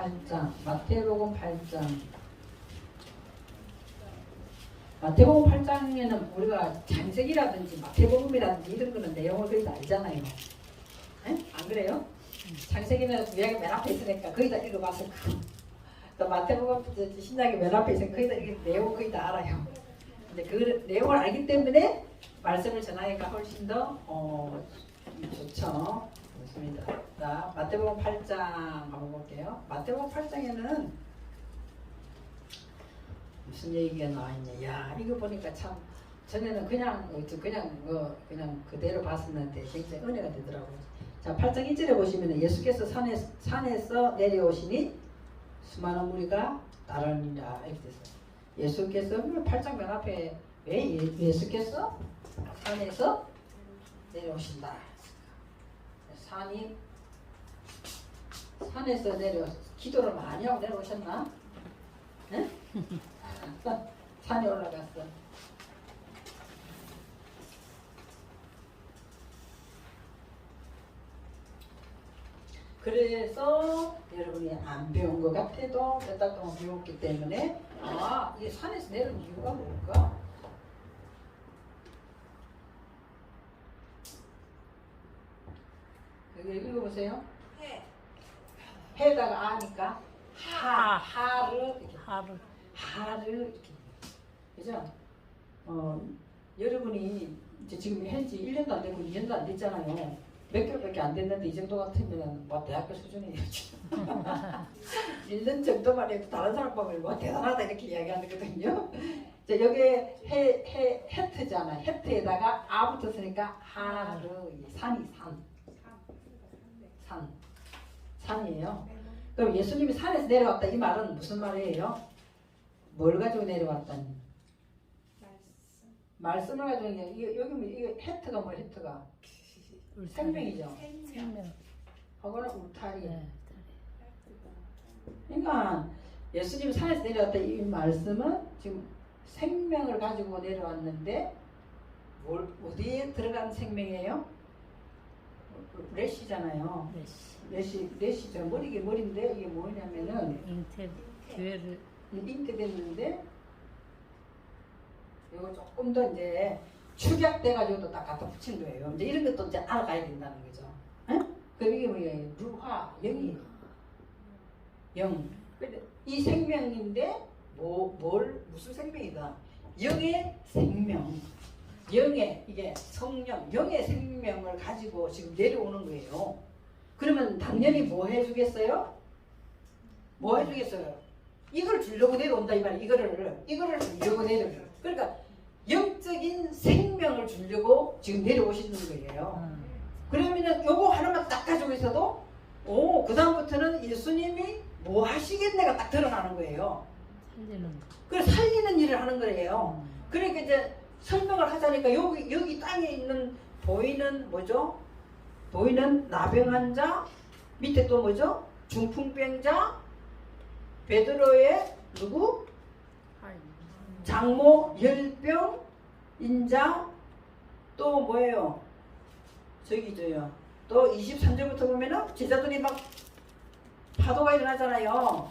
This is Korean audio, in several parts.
8장, 마태복음 8장. 마태복음 8장에는 우리가 창세기라든지 마태복음이라든지 이런 거는 내용을 거의 다 알잖아요. 에? 안 그래요? 창세기는 구약이 맨 앞에 있으니까 거의 다 읽어봤을 거고, 또 마태복음 신약이 맨 앞에 있으니까 거의 다 내용 거의 다 알아요. 근데 그 내용을 알기 때문에 말씀을 전하기가 훨씬 더 좋죠. 좋습니다. 자, 마태복음 8장 한번 볼게요. 마태복음 8장에는 무슨 얘기가 나와 있냐? 야, 이거 보니까 참 전에는 그냥 그대로 봤었는데 굉장히 은혜가 되더라고요. 자, 8장 1절에 보시면 예수께서 산에서 내려오시니 수많은 무리가 따르니라 이렇게 됐어요. 예수께서 8장 맨 앞에 왜 예수께서 산에서 내려오신다. 산에서 기도를 많이 하고 내려오셨나? 네? 산에 올라갔어. 그래서 여러분이 안 배운 것 같아도 몇 달 동안 배웠기 때문에 이게 산에서 내려온 이유가 뭘까? 여기 읽어보세요. 해다가 아니까 하를 이렇게 그죠? 여러분이 이제 지금 현지 1년도 안 되고 2년도 안 됐잖아요. 몇 개월밖에 안 됐는데 이 정도 같으면 뭐 대학교 수준이에요. 1년 정도만 해도 다른 사람 보면 뭐 대단하다 이렇게 이야기하거든요. 자, 여기 헤트잖아. 헤트에다가 아 붙었으니까 하르 산이에요. 그럼 예수님이 산에서 내려왔다 이 말은 무슨 말이에요? 뭘 가지고 내려왔다니? 말씀을 가지고 여기 헤트가 뭐 헤트가? 생명이죠. 생명. 하고는 울타리. 네. 그러니까 예수님이 산에서 내려왔다 이 말씀은 지금 생명을 가지고 내려왔는데 어디에 들어간 생명이에요? 레시잖아요. 레시죠. 머리인데 이게 뭐냐면은 교회를 잉크됐는데 이거 조금 더 이제 축약돼가지고 또 딱 갖다 붙인 거예요. 이제 이런 것도 이제 알아가야 된다는 거죠. 응? 그럼 이게 뭐예요? 루하, 영이. 영. 이 생명인데 무슨 생명이다? 영의 생명. 영의 이게 성령, 영의 생명을 가지고 지금 내려오는 거예요. 그러면 당연히 뭐 해주겠어요? 뭐 해주겠어요? 이걸 주려고 내려온다 이 말이에요. 이거를 주려고 내려요. 그러니까 영적인 생명을 주려고 지금 내려오시는 거예요. 그러면은 요거 하나만 딱 가지고 있어도 그 다음부터는 예수님이 뭐 하시겠네가 딱 드러나는 거예요. 그래서 살리는 일을 하는 거예요. 그러니까 이제 설명을 하자니까 여기 땅에 있는 보이는 뭐죠? 보이는 나병 환자 밑에 또 뭐죠? 중풍병자 베드로의 누구? 장모 열병 인자 또 뭐예요? 저기죠요. 또 23절부터 보면은 제자들이 막 파도가 일어나잖아요.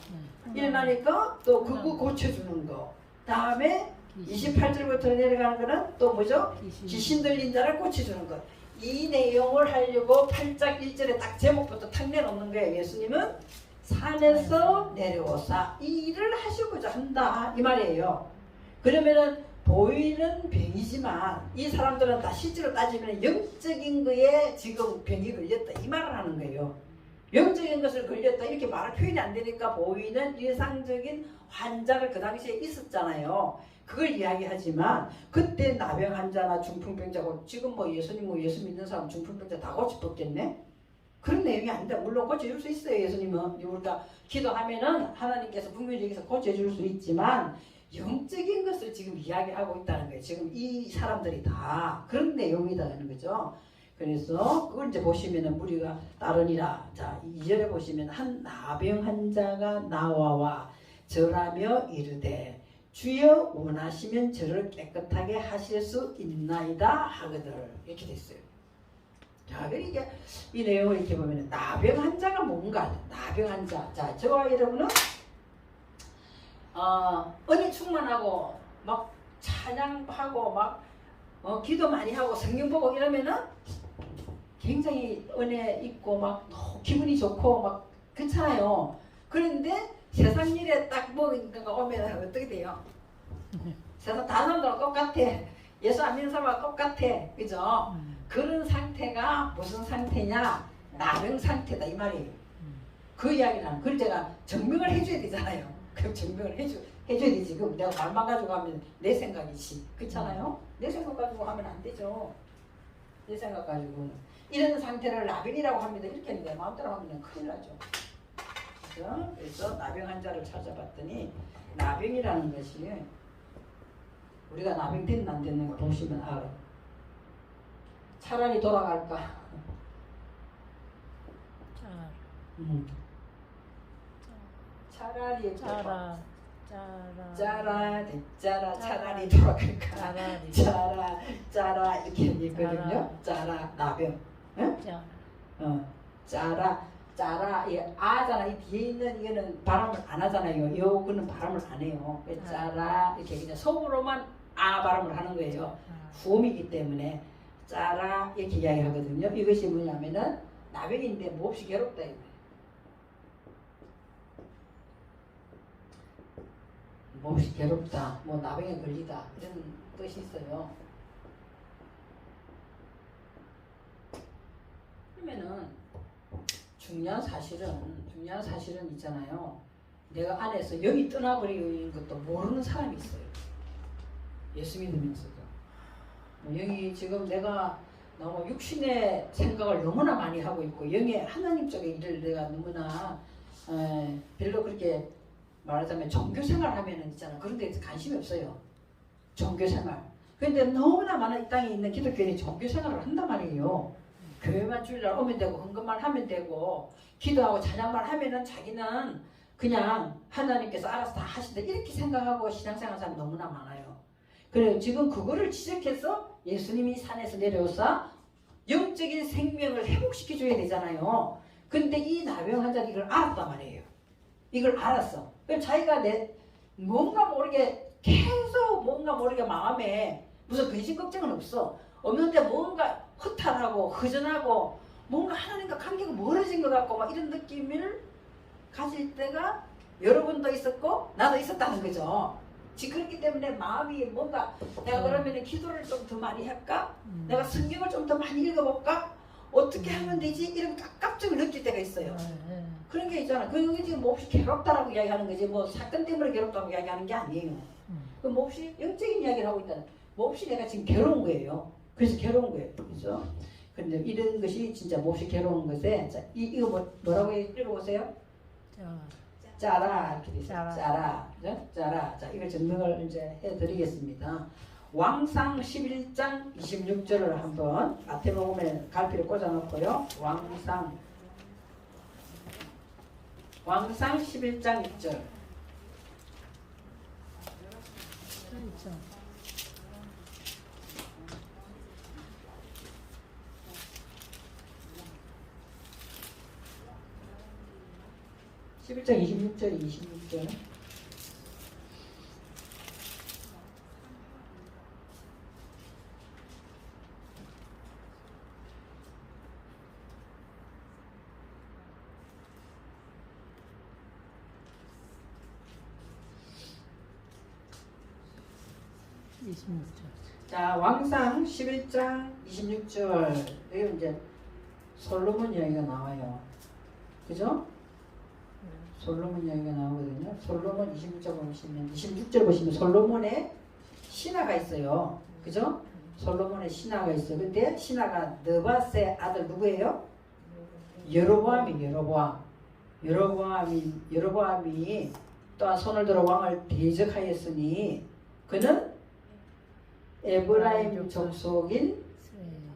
일어나니까 또 그거 고쳐주는 거. 다음에 28절부터 내려가는 거는 또 뭐죠? 귀신 들린 자를 고쳐주는 것. 이 내용을 하려고 8장 1절에 딱 제목부터 탁 내놓는 거예요. 예수님은 산에서 내려오사 이 일을 하시고자 한다 이 말이에요. 그러면은 보이는 병이지만 이 사람들은 다 실제로 따지면 영적인 거에 지금 병이 걸렸다 이 말을 하는 거예요. 영적인 것을 걸렸다 이렇게 말할 표현이 안 되니까 보이는 일상적인 환자가 그 당시에 있었잖아요. 그걸 이야기하지만 그때 나병 환자나 중풍병자고 지금 뭐 예수님 예수 믿는 사람 중풍병자 다 고쳐먹겠네? 그런 내용이 아니다. 물론 고쳐줄 수 있어요. 예수님은 우리가 기도하면은 하나님께서 분명히 여기서 고쳐줄 수 있지만 영적인 것을 지금 이야기하고 있다는 거예요. 지금 이 사람들이 다 그런 내용이다라는 거죠. 그래서 그걸 이제 보시면은 무리가 따르니라. 자, 2절에 보시면 한 나병 환자가 나와와 절하며 이르되 주여 원하시면 저를 깨끗하게 하실 수 있나이다 하거늘 이렇게 됐어요. 자, 이게 이 내용을 이렇게 보면 나병 환자가 뭔가 나병 환자. 자, 저와 여러분은 은혜 충만하고 막 찬양하고 막 기도 많이 하고 성경 보고 이러면은 굉장히 은혜 있고 막 기분이 좋고 막 그렇잖아요. 그런데 세상 일에 딱 뭐가 오면 어떻게 돼요? 세상 다 사람들하고 똑같아. 예수 안 믿는 사람하고 똑같아. 그죠? 그런 상태가 무슨 상태냐? 나병 상태다 이 말이에요. 그 이야기는 그걸 제가 증명을 해줘야 되잖아요. 그럼 증명을 해줘야 되지. 그럼 내가 말만 가지고 하면 내 생각이지. 그렇잖아요? 내 생각 가지고 하면 안 되죠. 내 생각 가지고 이런 상태를 나병이라고 합니다. 이렇게 내 마음대로 하면 큰일 나죠. 그죠? 그래서 나병 환자를 찾아봤더니 나병이라는 것이 우리가 나병 됐나 안 됐는가 보시면 알아요. 차라리 돌아갈까? 차라리 짜라 차라리 돌아갈까? 짜라리 짜라 이렇게 얘기거든요. 짜라 나병. 응? 짜라 이 아잖아. 이 뒤에 있는 이거는 발음을 안 하잖아요. 요거는 발음을 안 해요. 짜라 이렇게 그냥 속으로만 아 발음을 하는 거예요. 후음이기 때문에 짜라 이렇게 이야기하거든요. 이것이 뭐냐면은 나병인데 몹시 괴롭다 이거예요. 몹시 괴롭다, 뭐 나병에 걸리다 이런 뜻이 있어요. 그러면은 중요한 사실은 있잖아요. 내가 안에서 영이 떠나버리는 것도 모르는 사람이 있어요. 예수 믿으면서도 영이 지금 내가 너무 육신의 생각을 너무나 많이 하고 있고 영의 하나님 쪽의 일을 내가 너무나 별로 그렇게 말하자면 종교생활 하면은 있잖아. 그런 데 관심이 없어요. 종교생활. 그런데 너무나 많은 이 땅에 있는 기독교인이 종교생활을 한단 말이에요. 교회만 주일날 오면 되고 헌금만 하면 되고 기도하고 찬양만 하면은 자기는 그냥 하나님께서 알아서 다 하신다 이렇게 생각하고 신앙생활 사람이 너무나 많아요. 그래요. 지금 그거를 지적해서 예수님이 산에서 내려오사 영적인 생명을 회복시켜 줘야 되잖아요. 근데 이 나병 환자는 이걸 알았단 말이에요. 이걸 알았어. 그럼 자기가 뭔가 모르게 계속 뭔가 모르게 마음에 무슨 근심 걱정은 없어. 없는데 뭔가 허탈하고 허전하고 뭔가 하나님과 관계가 멀어진 것 같고 막 이런 느낌을 가질 때가 여러분도 있었고 나도 있었다는 거죠. 지금 그렇기 때문에 마음이 뭔가 내가 그러면 기도를 좀 더 많이 할까? 내가 성경을 좀 더 많이 읽어볼까? 어떻게 하면 되지? 이런 깝깝증을 느낄 때가 있어요. 그런 게 있잖아. 그게 지금 몹시 괴롭다라고 이야기하는 거지. 뭐 사건 때문에 괴롭다고 이야기하는 게 아니에요. 그 몹시 영적인 이야기를 하고 있다는. 몹시 내가 지금 괴로운 거예요. 그래서 괴로운 거예요. 그죠? 근데 이런 것이 진짜 몹시 괴로운 것에 자, 이거 뭐라고 읽어보세요? 짜라 이렇게 돼 있어요. 짜라. 그죠? 짜라. 자, 이걸 증명을 이제 해드리겠습니다. 왕상 11장 26절을 한번 마태복음에 갈피를 꽂아놓고요. 왕상 11장 6절. 그렇죠. 11장 26절이 26절. 자, 왕상 11장 26절. 여기 이제 솔로몬 이야기가 나와요. 그죠? 솔로몬 이야기가 나오거든요. 솔로몬 26절 보시면 솔로몬의 신하가 있어요. 그죠? 솔로몬의 신하가 있어요. 근데 신하가 느밧의 아들 누구예요? 여로보암이 여로보암이 또한 손을 들어 왕을 대적하였으니 그는 에브라임 족속인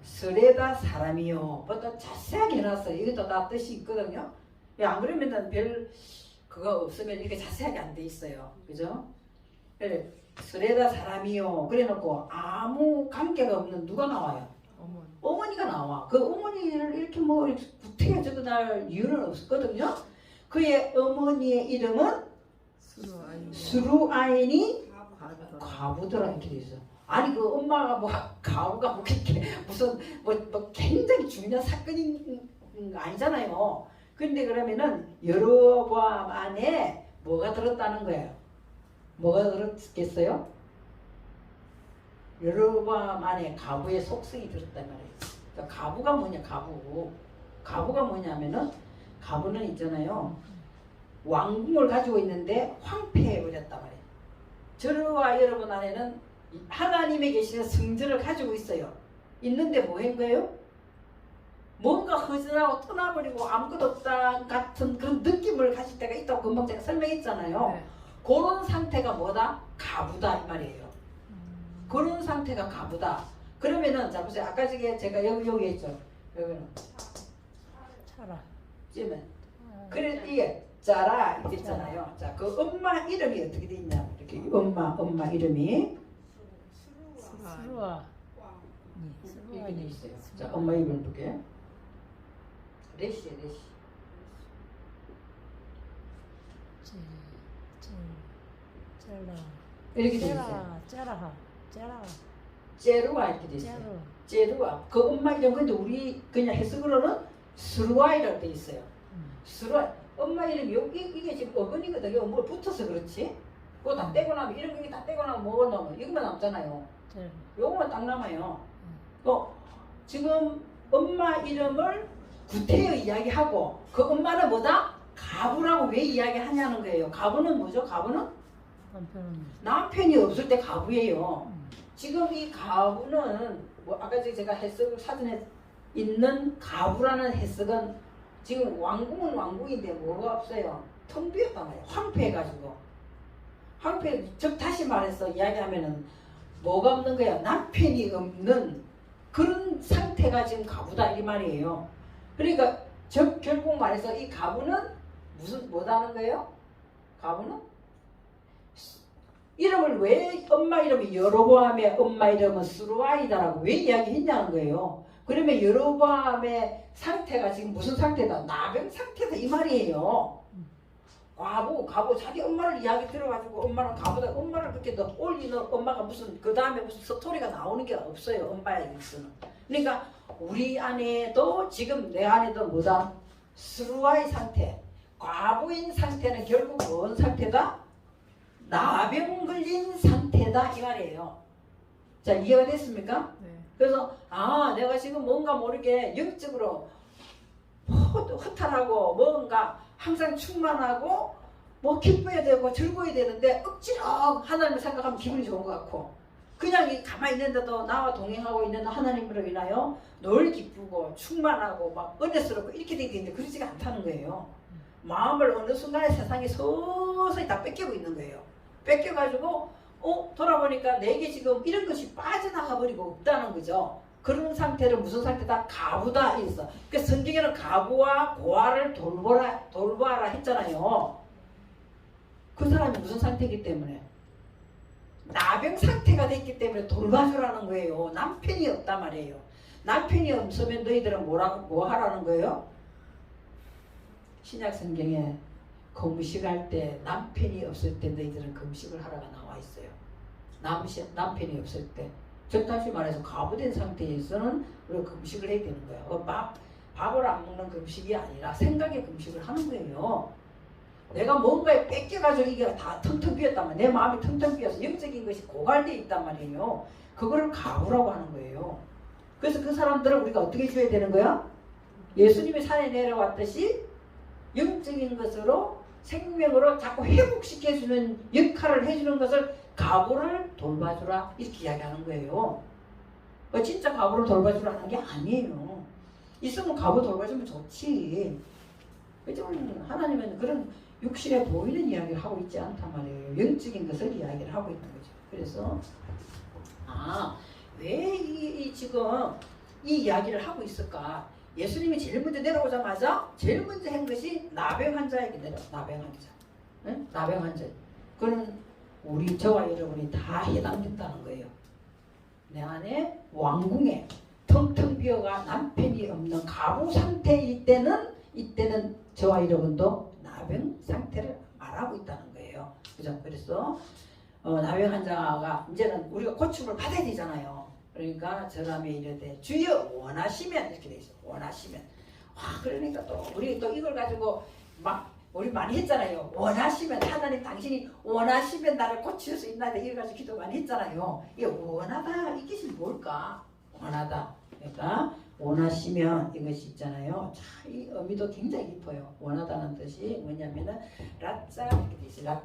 스레다 사람이요. 보다 자세하게 해놨어요. 이것도 다 뜻이 있거든요. 안 그러면은 별 그거 없으면 이렇게 자세하게 안 돼 있어요. 그죠? 스레다 사람이요. 그래 놓고 아무 관계가 없는 누가 나와요? 어머니. 어머니가 나와. 그 어머니를 이렇게 뭐 구태여 적어날 이유는 없었거든요. 그의 어머니의 이름은 수루아인이 과부더라 이렇게 돼 있어. 아니 그 엄마가 뭐 과부가 뭐 그렇게 무슨 뭐 굉장히 중요한 사건인 거 아니잖아요. 근데 그러면은 여로보암 안에 뭐가 들었다는 거예요? 뭐가 들었겠어요? 여로보암 안에 과부의 속성이 들었단 말이에요. 그러니까 과부가 뭐냐? 과부가 뭐냐면은 과부는 있잖아요. 왕궁을 가지고 있는데 황폐해 버렸단 말이에요. 저와 여러분 안에는 하나님에 계시는 성전을 가지고 있어요. 있는데 뭐 한 거예요? 뭔가 허전하고 떠나버리고 아무것도 없다 같은 그런 느낌을 가질 때가 있다고 금방 제가 설명했잖아요. 네. 그런 상태가 뭐다? 가부다 이 말이에요. 그런 상태가 가부다. 그러면은 자 보세요. 아까 제가 여기 했죠. 여기는 차라. 찌면 그래 이게 짜라 이렇게 있잖아요. 자 그 엄마 이름이 어떻게 돼 있냐? 이렇게 엄마 이름이 수루아. 이렇게 돼 있어요. 자 엄마 이름 볼게요. 레시. 젤라. 이렇게 돼 있어요. 젤라하. 제루아 이렇게 돼 있어요. 제루아. 그 엄마 이름 근데 우리 그냥 해석으로는 수루아이라고 돼 있어요. 수루아. 엄마 이름이 이게 지금 어근이거든요. 뭐 붙어서 그렇지. 그거 다 떼고 나면 이런 게 다 떼고 나면 뭐가 남아? 이것만 남잖아요. 요거만 딱 남아요. 지금 엄마 이름을 구태여 이야기하고 그 엄마는 뭐다? 가부라고 왜 이야기하냐는 거예요. 가부는 뭐죠? 가부는 남편이 없을 때 가부예요. 지금 이 가부는 뭐 아까 제가 해석을 사전에 있는 가부라는 해석은 지금 왕궁은 왕궁인데 뭐가 없어요. 텅 비었단 말이에요. 황폐해가지고 즉 다시 말해서 이야기하면은 뭐가 없는 거야? 남편이 없는 그런 상태가 지금 가부다 이 말이에요. 그러니까 결국 말해서 이 가부는 뭐다는 거예요? 가부는 이름을 왜 엄마 이름이 여로보암의 엄마 이름은 수루아이다라고 왜 이야기했냐는 거예요. 그러면 여로보암의 상태가 지금 무슨 상태다? 나병 상태다 이 말이에요. 과부 자기 엄마를 이야기 들어가지고 엄마는 가보다 엄마를 그렇게 더 올리는 엄마가 무슨 그 다음에 무슨 스토리가 나오는 게 없어요. 엄마에 있어는. 그러니까 우리 안에도 지금 내 안에도 뭐다? 수루아의 상태, 과부인 상태는 결국 뭔 상태다? 나병 걸린 상태다 이 말이에요. 자 이해가 됐습니까? 네. 그래서 내가 지금 뭔가 모르게 영적으로 허탈하고 뭔가 항상 충만하고 뭐 기뻐야 되고 즐거워야 되는데 억지로 하나님을 생각하면 기분이 좋은 것 같고 그냥 가만히 있는데도 나와 동행하고 있는 하나님으로 인하여 늘 기쁘고 충만하고 막 은혜스럽고 이렇게 되는데 그러지가 않다는 거예요. 마음을 어느 순간에 세상에 서서히 다 뺏기고 있는 거예요. 뺏겨가지고 돌아보니까 내게 지금 이런 것이 빠져나가 버리고 없다는 거죠. 그런 상태를 무슨 상태다? 가부다 있어. 그러니까 성경에는 가부와 고아를 돌보아라 했잖아요. 그 사람이 무슨 상태이기 때문에 나병 상태가 됐기 때문에 돌봐주라는 거예요. 남편이 없단 말이에요. 남편이 없으면 너희들은 뭐 하라는 거예요? 신약 성경에 금식할 때 남편이 없을 때 너희들은 금식을 하라가 나와 있어요. 남편이 없을 때. 즉 다시 말해서 가부된 상태에서는 우리가 금식을 해야 되는 거예요. 밥을 안 먹는 금식이 아니라 생각의 금식을 하는 거예요. 내가 뭔가에 뺏겨가지고 이게 다 텅텅 비었단 말이에요. 내 마음이 텅텅 비어서 영적인 것이 고갈되어 있단 말이에요. 그거를 가부라고 하는 거예요. 그래서 그 사람들을 우리가 어떻게 해줘야 되는 거야? 예수님이 산에 내려왔듯이 영적인 것으로 생명으로 자꾸 회복시켜주는 역할을 해주는 것을 가부를 돌봐주라 이렇게 이야기하는 거예요. 진짜 가부를 돌봐주라는 게 아니에요. 있으면 가부 돌봐주면 좋지. 그렇지만 하나님은 그런 육신에 보이는 이야기를 하고 있지 않단 말이에요. 영적인 것을 이야기를 하고 있는 거죠. 그래서 왜 지금 이 이야기를 하고 있을까? 예수님이 제일 먼저 내려오자마자 제일 먼저 한 것이 나병 환자에게 나병 환자. 응? 나병 환자. 그는 저와 여러분이 다 해당된다는 거예요. 내 안에 왕궁에 텅텅 비어가 남편이 없는 가부 상태일 때는 이때는 저와 여러분도 나병 상태를 말하고 있다는 거예요. 그죠? 그래서 나병 환자가 이제는 우리가 고침을 받아야 되잖아요. 그러니까 저람에 이르되 주여 원하시면 이렇게 돼 있어. 원하시면. 와 그러니까 또 우리 또 이걸 가지고 막 우리 많이 했잖아요. 원하시면 하나님 당신이 원하시면 나를 고칠 수 있나 이걸 가지고 기도 많이 했잖아요. 이게 원하다 이 뜻이 뭘까? 원하다. 그러니까 원하시면 이것이 있잖아요. 자, 이 의미도 굉장히 깊어요. 원하다는 뜻이 뭐냐면은 라짜 이렇게 돼 있어요.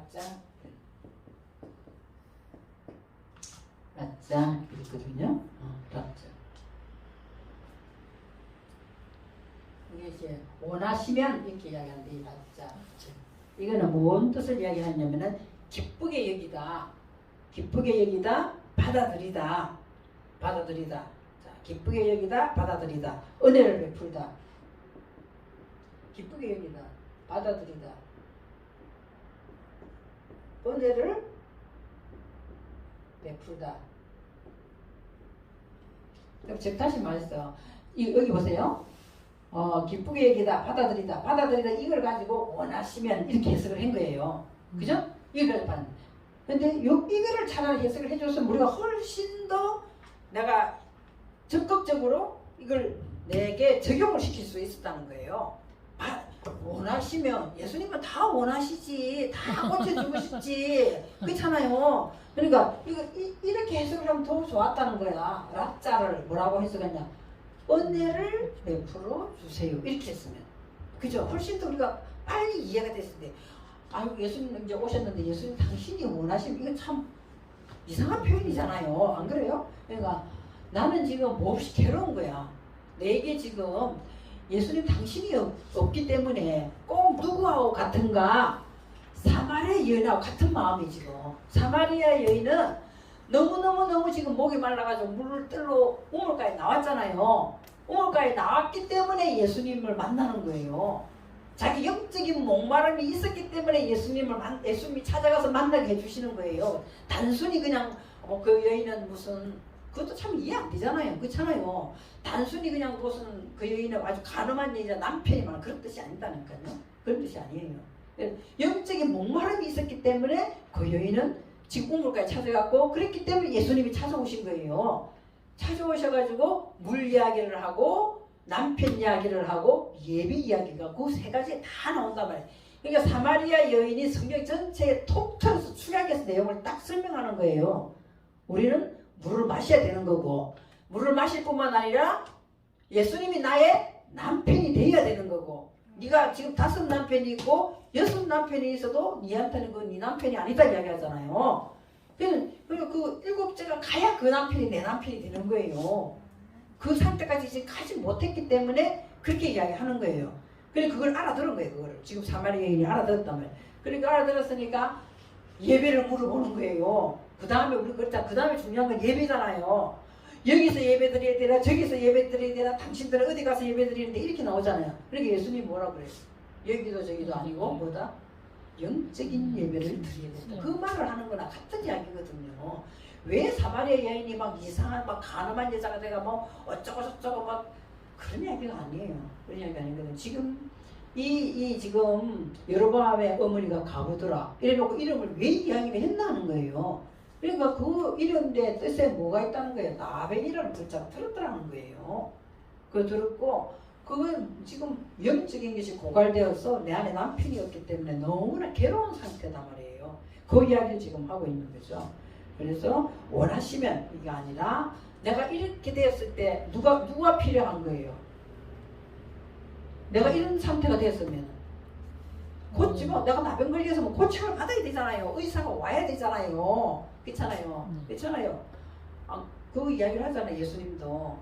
라짜 있거든요. 라짜. 이게 이제 원하시면 이렇게 이야기하는데 라짜. 이거는 뭔 뜻을 이야기하냐면은 기쁘게 여기다, 기쁘게 여기다, 받아들이다, 받아들이다. 기쁘게 여기다 받아들이다 은혜를 베풀다 기쁘게 여기다 받아들이다 은혜를 베풀다. 제가 다시 말했어요. 여기 보세요. 기쁘게 여기다 받아들이다 이걸 가지고 원하시면 이렇게 해석을 한 거예요. 그죠? 이걸 받는. 근데 이거를 차라리 해석을 해줬으면 우리가 훨씬 더 내가 적극적으로 이걸 내게 적용을 시킬 수 있었다는 거예요. 원하시면 예수님은 다 원하시지, 다 고쳐주고 싶지, 그렇잖아요. 그러니까 이렇게 해석을 하면 더 좋았다는 거야. 라짜를 뭐라고 해석했냐? 은혜를 베풀어 주세요. 이렇게 했으면, 그죠? 훨씬 더 우리가 빨리 이해가 됐을 때, 아유 예수님 이제 오셨는데 예수님 당신이 원하시면 이거 참 이상한 표현이잖아요. 안 그래요? 그러니까. 나는 지금 몹시 괴로운 거야. 내게 지금 예수님 당신이 없기 때문에 꼭 누구하고 같은가? 사마리아 여인하고 같은 마음이 지금. 사마리아 여인은 너무 지금 목이 말라가지고 물을 뜰로 우물가에 나왔잖아요. 우물가에 나왔기 때문에 예수님을 만나는 거예요. 자기 영적인 목마름이 있었기 때문에 예수님이 찾아가서 만나게 해주시는 거예요. 단순히 그냥 그 여인은 무슨 그것도 참 이해 안 되잖아요. 그렇잖아요. 단순히 그냥 무슨 그 여인은 아주 가늠한 여자 남편이 말 그런 뜻이 아니다니까요. 그런 뜻이 아니에요. 영적인 목마름이 있었기 때문에 그 여인은 지금 우물가에 찾아갔고 그랬기 때문에 예수님이 찾아오신 거예요. 찾아오셔가지고 물 이야기를 하고 남편 이야기를 하고 예배 이야기가 그 세 가지 다 나온단 말이에요. 그러니까 사마리아 여인이 성경 전체에 통틀어서 축약해서 내용을 딱 설명하는 거예요. 우리는 물을 마셔야 되는 거고 물을 마실 뿐만 아니라 예수님이 나의 남편이 되어야 되는 거고 네가 지금 5 남편이 있고 6 남편이 있어도 니한테는 그 네 남편이 아니다 이야기하잖아요. 그러니까 그 7째가 가야 그 남편이 내 남편이 되는 거예요. 그 상태까지 지금 가지 못했기 때문에 그렇게 이야기하는 거예요. 그래서 그걸 알아들은 거예요. 그거를 지금 사마리아인이 알아들었단 말이에요. 그러니까 알아들었으니까 예배를 물어보는 거예요. 그 다음에 우리 그렇다. 그 다음에 중요한 건 예배잖아요. 여기서 예배 드려야 되나 저기서 예배 드려야 되나 당신들은 어디 가서 예배 드리는데 이렇게 나오잖아요. 그러니까 예수님이 뭐라고 그래요? 여기도 저기도 아니고 뭐다? 영적인 예배를 드려야 된다. 그 말을 하는 거나 같은 이야기거든요. 왜 사마리아 여인이 막 이상한 막 가늠한 여자가 내가 뭐 어쩌고 저쩌고 막 그런 이야기가 아니에요. 그런 이야기가 아니거든요. 지금 지금 여로보암의 어머니가 가보더라 이래놓고 이름을 왜 이야기를 했나는 거예요. 그러니까 그 이름의 뜻에 뭐가 있다는 거예요. 나의 이름을 듣자고 들었더라는 거예요. 그거 들었고 그건 지금 영적인 것이 고갈되어서 내 안에 남편이 없기 때문에 너무나 괴로운 상태단 말이에요. 그 이야기를 지금 하고 있는 거죠. 그래서 원하시면 이게 아니라 내가 이렇게 되었을 때 누가 필요한 거예요. 내가 이런 상태가 됐으면 고치면 내가 나병 걸려서 뭐 고침을 받아야 되잖아요. 의사가 와야 되잖아요. 그렇잖아요. 그 이야기를 하잖아요. 예수님도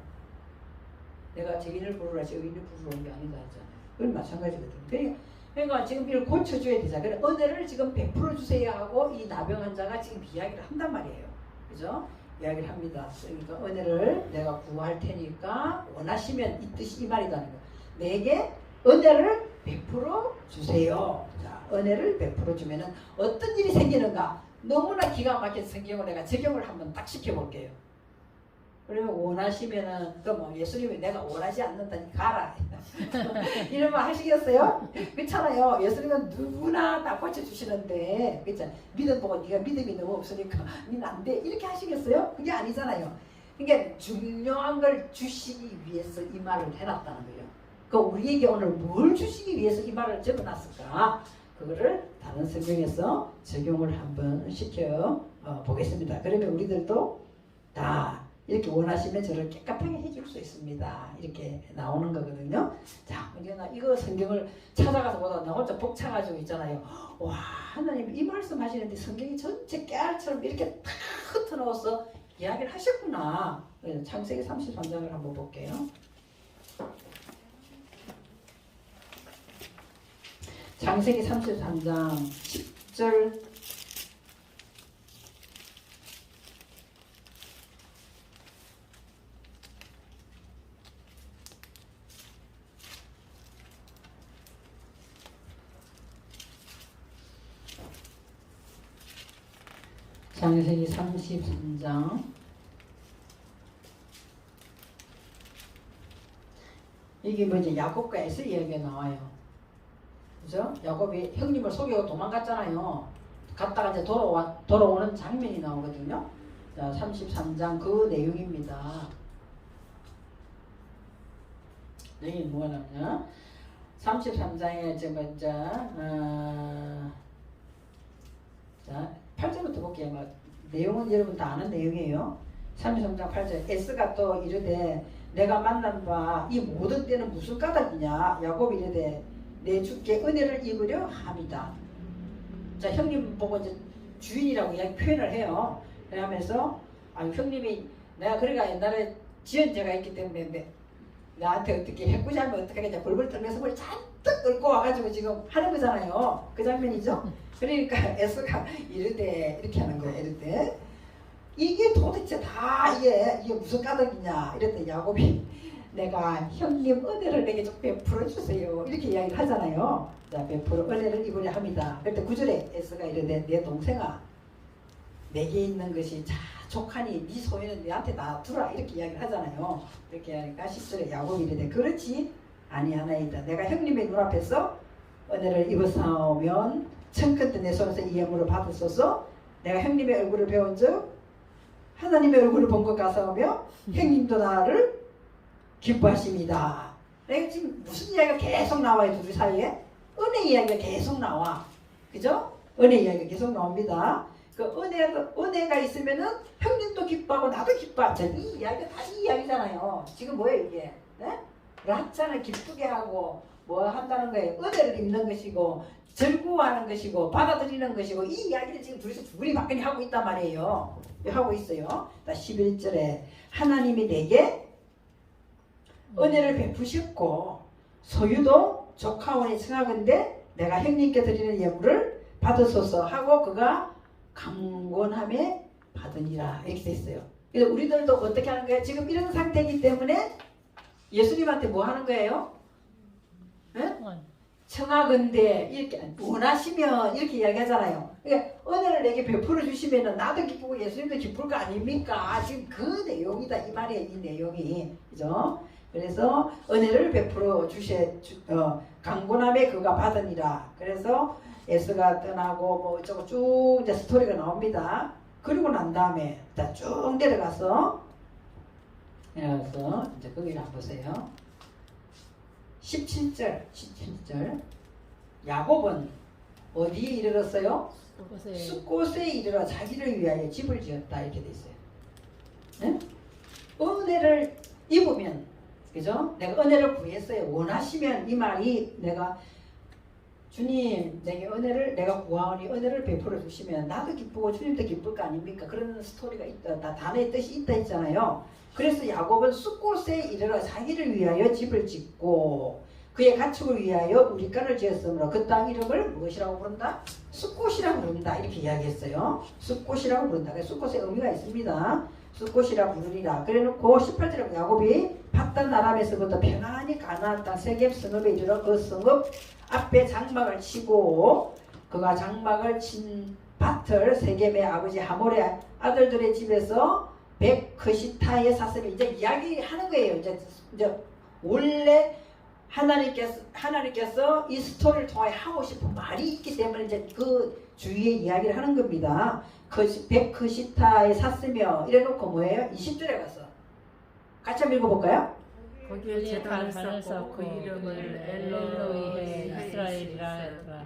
내가 죄인을 부르라 의인을 부르러 온 게 아니다 하잖아요. 그건 마찬가지거든요. 그러니까 지금 이걸 고쳐줘야 되잖아요. 그래서 은혜를 지금 베풀어 주세요 하고 이 나병 환자가 지금 이야기를 한단 말이에요. 그죠? 이야기를 합니다. 그러니까 은혜를 내가 구할 테니까 원하시면 이 뜻이 이 말이다는 거예요. 내게 은혜를 베풀어 주세요. 자, 은혜를 베풀어 주면은 어떤 일이 생기는가? 너무나 기가 막힌 성경을 내가 적용을 한번 딱 시켜볼게요. 그러면 원하시면은 또 뭐 예수님이 내가 원하지 않는다니 가라 이런 말 하시겠어요? 그렇잖아요. 예수님은 누구나 다 고쳐주시는데 그렇죠? 믿음 보고 네가 믿음이 너무 없으니까 니는 안 돼 이렇게 하시겠어요? 그게 아니잖아요. 그러니까 중요한 걸 주시기 위해서 이 말을 해놨다는 거예요. 그 우리에게 오늘 뭘 주시기 위해서 이 말을 적어놨을까? 그거를 다른 성경에서 적용을 한번 시켜 보겠습니다. 그러면 우리들도 다 이렇게 원하시면 저를 깨끗하게 해줄 수 있습니다. 이렇게 나오는 거거든요. 자, 우리가 이거 성경을 찾아가서 보다 나 혼자 벅차가지고 있잖아요. 와, 하나님 이 말씀 하시는데 성경이 전체 깨알처럼 이렇게 탁 흩어놓아서 이야기를 하셨구나. 창세기 33장을 한번 볼게요. 창세기 33장 10절 창세기 33장 이게 뭐지? 야곱과 에서 이야기가 나와요. 그죠? 야곱이 형님을 속이고 도망갔잖아요. 갔다가 이제 돌아오는 장면이 나오거든요. 자, 33장 그 내용입니다. 여기 뭐가 나오냐? 33장에 저 먼저 자 8절부터 볼게요. 내용은 여러분 다 아는 내용이에요. 33장 8절 에스가 또 이르되 내가 만난 바 이 모든 때는 무슨 까닭이냐. 야곱이 이르되 내 주께 은혜를 입으려 함이다. 자, 형님 보고 이제 주인이라고 이야기 표현을 해요. 그러면서 형님이 내가 그래가 옛날에 지은 죄가 있기 때문에 나한테 어떻게 해꾸자면 어떻게 하겠냐. 벌벌 떨면서 뭘 잔뜩 읊고 와가지고 지금 하는 거잖아요. 그 장면이죠. 그러니까 에스가 이르되 이렇게 하는 거예요. 이르되 이게 도대체 다 이게 무슨 까닭이냐. 이랬더니 야곱이 내가 형님 은혜를 내게 좀 베풀어 주세요. 이렇게 이야기를 하잖아요. 자, 베풀어 은혜를 입으려 합니다. 그때 9절에 에스가 이르되 내 동생아 내게 있는 것이 족하니 네 소유는 내한테 놔두라. 이렇게 이야기를 하잖아요. 이렇게 하니까 10절에 야곱이 이르되 그렇지 아니하나이다. 내가 형님의 눈앞에서 은혜를 입었사오면 청컨대 내 손에서 이 예물을 받으소서. 내가 형님의 얼굴을 배운 즉 하나님의 얼굴을 본 것 같사오며 형님도 나를 기뻐하십니다. 내가 지금 무슨 이야기가 계속 나와요. 둘 사이에 은혜 이야기가 계속 나와. 그죠? 은혜 이야기가 계속 나옵니다. 그 은혜가 있으면은 형님도 기뻐하고 나도 기뻐하죠. 이 이야기가 다 이 이야기잖아요. 지금 뭐예요 이게? 네? 락자는 기쁘게 하고 뭐 한다는 거예요. 은혜를 입는 것이고 즐거워하는 것이고 받아들이는 것이고 이 이야기를 지금 둘이 막연히 하고 있단 말이에요. 하고 있어요. 11절에 하나님이 내게 은혜를 베푸셨고 소유도 조카원이 청하건대 내가 형님께 드리는 예물을 받으소서 하고 그가 강권함에 받으니라. 이렇게 돼 있어요. 그래서 우리들도 어떻게 하는 거예요? 지금 이런 상태이기 때문에 예수님한테 뭐 하는 거예요? 네? 청하건대 이렇게 원하시면 이렇게 이야기하잖아요. 그러니까 은혜를 내게 베풀어 주시면은 나도 기쁘고 예수님도 기쁠 거 아닙니까? 지금 그 내용이다 이 말이에요. 이 내용이 그죠? 그래서 은혜를 베풀어 강권함에 그가 받으니라. 그래서 에스가 떠나고 뭐 어쩌고 쭉 이제 스토리가 나옵니다. 그리고 난 다음에 쭉 내려가서 이제 거기를 한번 보세요. 17절 야곱은 어디에 이르렀어요? 숫곳에 이르러 자기를 위하여 집을 지었다. 이렇게 돼 있어요. 네? 은혜를 입으면 그죠? 내가 은혜를 구했어요. 원하시면 이 말이 내가 주님 내게 은혜를 내가 구하오니 은혜를 베풀어 주시면 나도 기쁘고 주님도 기쁠 거 아닙니까? 그런 스토리가 있다. 다 단어의 뜻이 있다 했잖아요. 그래서 야곱은 숫곳에 이르러 자기를 위하여 집을 짓고 그의 가축을 위하여 우리간을 지었으므로 그 땅 이름을 무엇이라고 부른다? 숫곳이라고 부른다. 이렇게 이야기했어요. 숫곳이라고 부른다. 숫곳에 의미가 있습니다. 숫곳이라 부르니라. 그래놓고 18절에 야곱이 팟단 아람에서부터 평안히 가나안 땅 세겜 성읍에 이르러 그 성읍 앞에 장막을 치고 그가 장막을 친 밭을 세겜의 아버지 하몰의 아들들의 집에서 백크시타에 샀으면 이제 이야기하는 거예요. 이제 원래 하나님께서 이 스토리를 통해 하고 싶은 말이 있기 때문에 이제 그 주위에 이야기를 하는 겁니다. 백크시타에 샀으며 이래놓고 뭐예요? 20절에 가서 같이 한번 읽어볼까요? 거기에 제단을 쌓고 그 이름을 엘로해 이스라엘이라 하더라.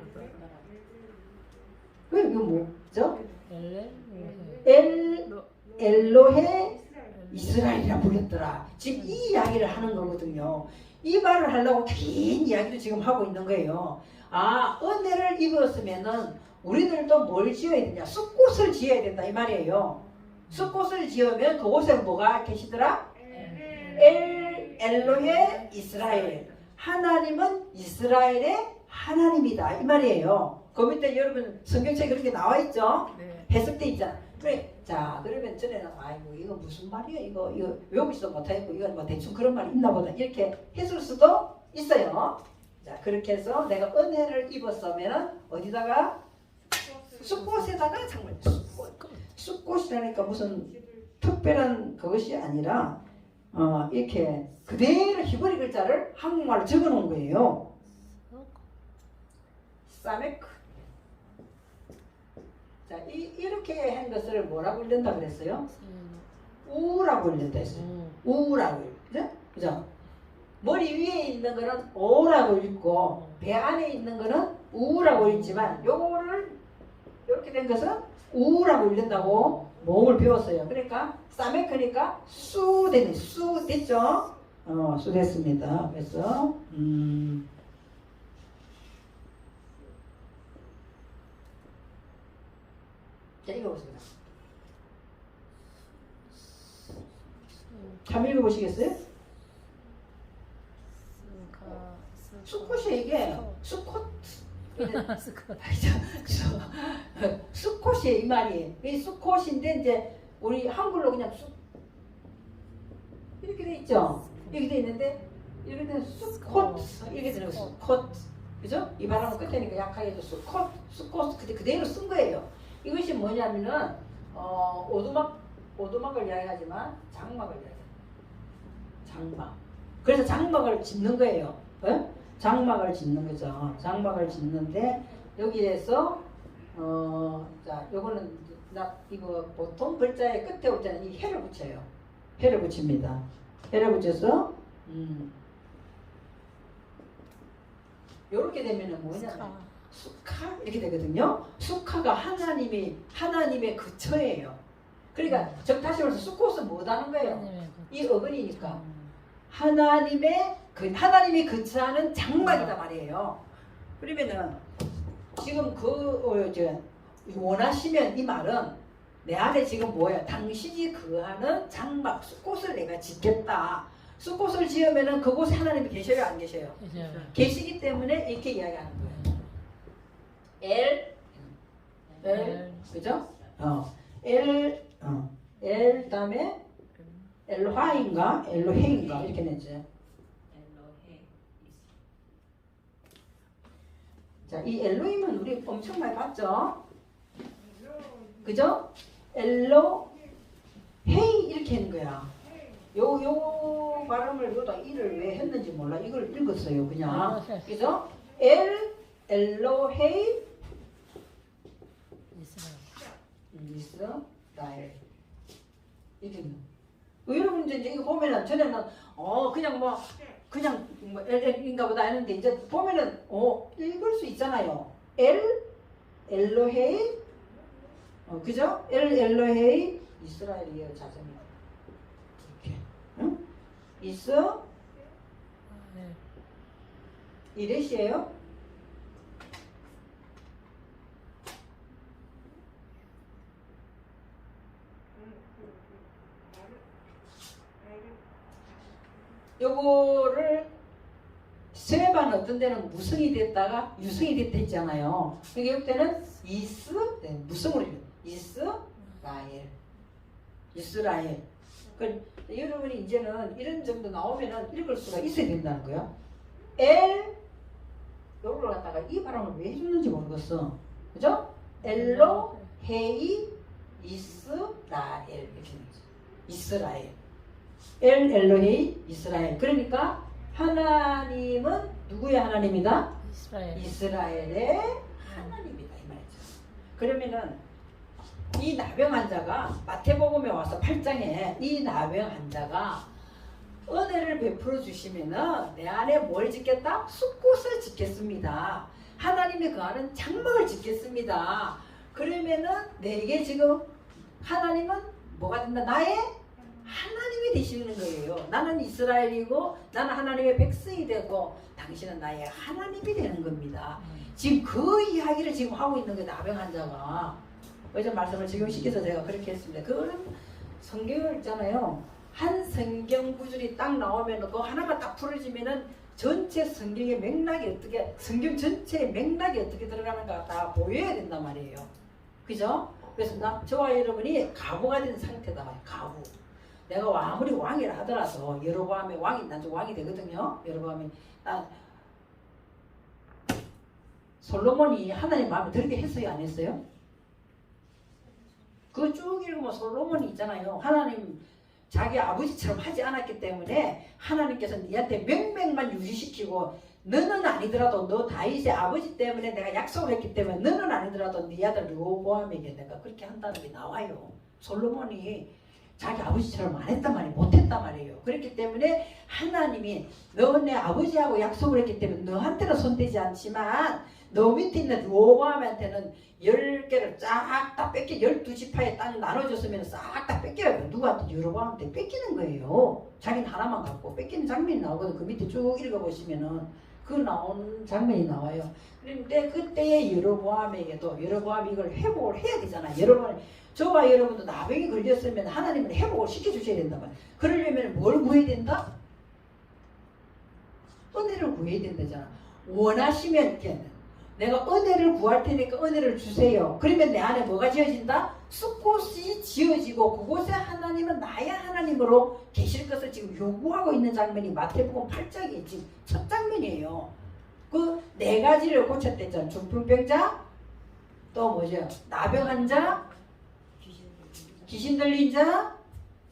이거 뭐죠? 엘레 엘로해 이스라엘이라 불렀더라. 지금 이 이야기를 하는 거거든요. 이 말을 하려고 긴 이야기를 지금 하고 있는 거예요. 아, 은혜를 입었으면은 우리들도 뭘 지어야 되냐? 숲꽃을 지어야 된다 이 말이에요. 숲꽃을 지으면 그곳에 뭐가 계시더라? 엘로해 이스라엘. 하나님은 이스라엘의 하나님이다 이 말이에요. 그 밑에 여러분 성경책에 그렇게 나와 있죠? 네. 해석돼 있잖아. 그래. 자, 그러면 전에는 아이고 이거 무슨 말이야? 이거 외우지도 못하겠고 이건 뭐 대충 그런 말이 있나 보다 이렇게 했을 수도 있어요. 자, 그렇게 해서 내가 은혜를 입었으면은 어디다가 숲꽃에다가 정말 숲꽃이라니까 무슨 특별한 그것이 아니라 이렇게 그대로 히브리 글자를 한국말로 적어놓은 거예요. 사메크. 자, 이렇게 한 것을 뭐라고 읽는다 그랬어요? 우라고 읽는다 했어요. 우라고 읽죠? 그죠? 머리 위에 있는 거는 오라고 읽고 배 안에 있는 거는 우라고 읽지만 요거를 이렇게 된 것은 우라고 읽는다고 몸을 배웠어요. 그러니까 사메크니까 수 되네. 수 됐죠? 수 됐습니다. 그래서 자, 읽어보겠습니다. 한번 읽어보시겠어요? 수컷이 이게 수컷 수컷이 이 말이 이 수컷인데 이제 우리 한글로 그냥 이렇게 돼 있죠. 이렇게 돼 있는데 이렇게 된 수컷 이렇게 되는 거 수컷 그죠? 이 발음은 끝에니까 약하게 해서 수컷 그대로 쓴 거예요. 이것이 뭐냐면은 오두막을 이야기하지만 장막을 이야기해요. 장막. 그래서 장막을 짓는 거예요. 네? 장막을 짓는 거죠. 장막을 짓는데 여기에서 자 요거는 이거 보통 글자의 끝에 올 때는 이 해를 붙여요. 해를 붙입니다. 해를 붙여서 요렇게 되면은 뭐냐면 수카 이렇게 되거든요. 수카가 하나님의 그처예요. 그러니까 다시 말해서 수컷은 뭐하는 거예요? 이 어근이니까 하나님이 그처하는 장막이다 말이에요. 그러면은 지금 원하시면 이 말은 내 안에 지금 뭐야? 당신이 거하는 장막 수꽃을 내가 짓겠다. 수꽃을 지으면은 그곳에 하나님이 계셔요, 안 계셔요? 계시기 때문에 이렇게 이야기하는 거예요. 그죠? 다음에 엘로하인가 엘로헤인가 이렇게 냈죠. 자, 이 엘로힘은 우리 엄청 많이 봤죠? 그죠? 엘로헤이 이렇게 하는 거야. 요 발음을 요다 이를 왜 했는지 몰라. 이걸 읽었어요, 그냥. 그죠? 엘로헤이 이스라엘 이렇게. 여러분 이제 이거 보면은 전에는 그냥 엘인가 보다 했는데 이제 보면은 읽을 수 있잖아요. 엘로헤이 그죠? 엘로헤이 이스라엘이에요. 자전이 이렇게 응? 이렛이에요. 요거를 세반 어떤 데는 무성이 됐다가 유성이 됐다 했잖아요. 그러니까 이때는 무성으로 이스라엘. 여러분이 이제는 이런 정도 나오면은 읽을 수가 있어야 된다는 거야. 요걸 갖다가 이 발음을 왜 해줬는지 모르겠어. 그죠? 엘로헤이 이스라엘 이렇게 되는 거죠. 이스라엘. 엘 엘로헤이 이스라엘. 그러니까 하나님은 누구의 하나님이다? 이스라엘. 이스라엘의 하나님이다 이 말이죠. 그러면은 이 나병 환자가 마태복음에 와서 8장에 이 나병 환자가 은혜를 베풀어 주시면은 내 안에 뭘 짓겠다? 숲꽃을 짓겠습니다. 하나님이 거하는 장막을 짓겠습니다. 그러면은 내게 지금 하나님은 뭐가 된다? 나의 하나님이 되시는 거예요. 나는 이스라엘이고 나는 하나님의 백성이 되고 당신은 나의 하나님이 되는 겁니다. 지금 그 이야기를 지금 하고 있는 게 나병 환자가 어제 말씀을 적용시켜서 제가 그렇게 했습니다. 그거는 성경을 있잖아요. 한 성경 구절이 딱 나오면 그 하나가 딱 풀어지면은 전체 성경의 맥락이 어떻게 성경 전체의 맥락이 어떻게 들어가는가 다 보여야 된단 말이에요. 그죠? 그래서 저와 여러분이 가부가 된 상태다 말이에요. 가부. 내가 아무리 왕이라 하더라도 여로보암의 왕이 나중 왕이 되거든요. 여로보암이 솔로몬이 하나님 마음에 들게 했어요, 안 했어요? 그거 쭉 읽으면 솔로몬이 있잖아요. 하나님 자기 아버지처럼 하지 않았기 때문에 하나님께서 네한테 명맥만 유지시키고 너는 아니더라도 너 다윗의 아버지 때문에 내가 약속을 했기 때문에 너는 아니더라도 네 아들 르호보암에게 내가 그렇게 한다는 게 나와요. 솔로몬이 자기 아버지처럼 안 했단 말이에요. 못했단 말이에요. 그렇기 때문에 하나님이 너 내 아버지하고 약속을 했기 때문에 너한테는 손대지 않지만 너 밑에 있는 르호보암한테는 10개를 쫙 다 뺏겨 12지파에 땅 나눠줬으면 싹 다 뺏겨요. 누구한테? 여로보암한테 뺏기는 거예요. 자기는 하나만 갖고 뺏기는 장면이 나오거든. 그 밑에 쭉 읽어보시면은 그 나온 장면이 나와요. 그런데 그때의 여로보암에게도 여로보암이 이걸 회복을 해야 되잖아요. 여러분 저와 여러분도 나병이 걸렸으면 하나님은 회복을 시켜주셔야 된단 말이에요. 그러려면 뭘 구해야 된다? 은혜를 구해야 된다잖아. 원하시면 이렇게 내가 은혜를 구할 테니까 은혜를 주세요. 그러면 내 안에 뭐가 지어진다? 숲꽃이 지어지고 그곳에 하나님은 나의 하나님으로 계실 것을 지금 요구하고 있는 장면이 마태복음 8장이 지금 첫 장면이에요. 그 네 가지를 고쳤댔잖아. 중풍병자, 또 뭐죠? 나병 환자, 귀신 들린 자,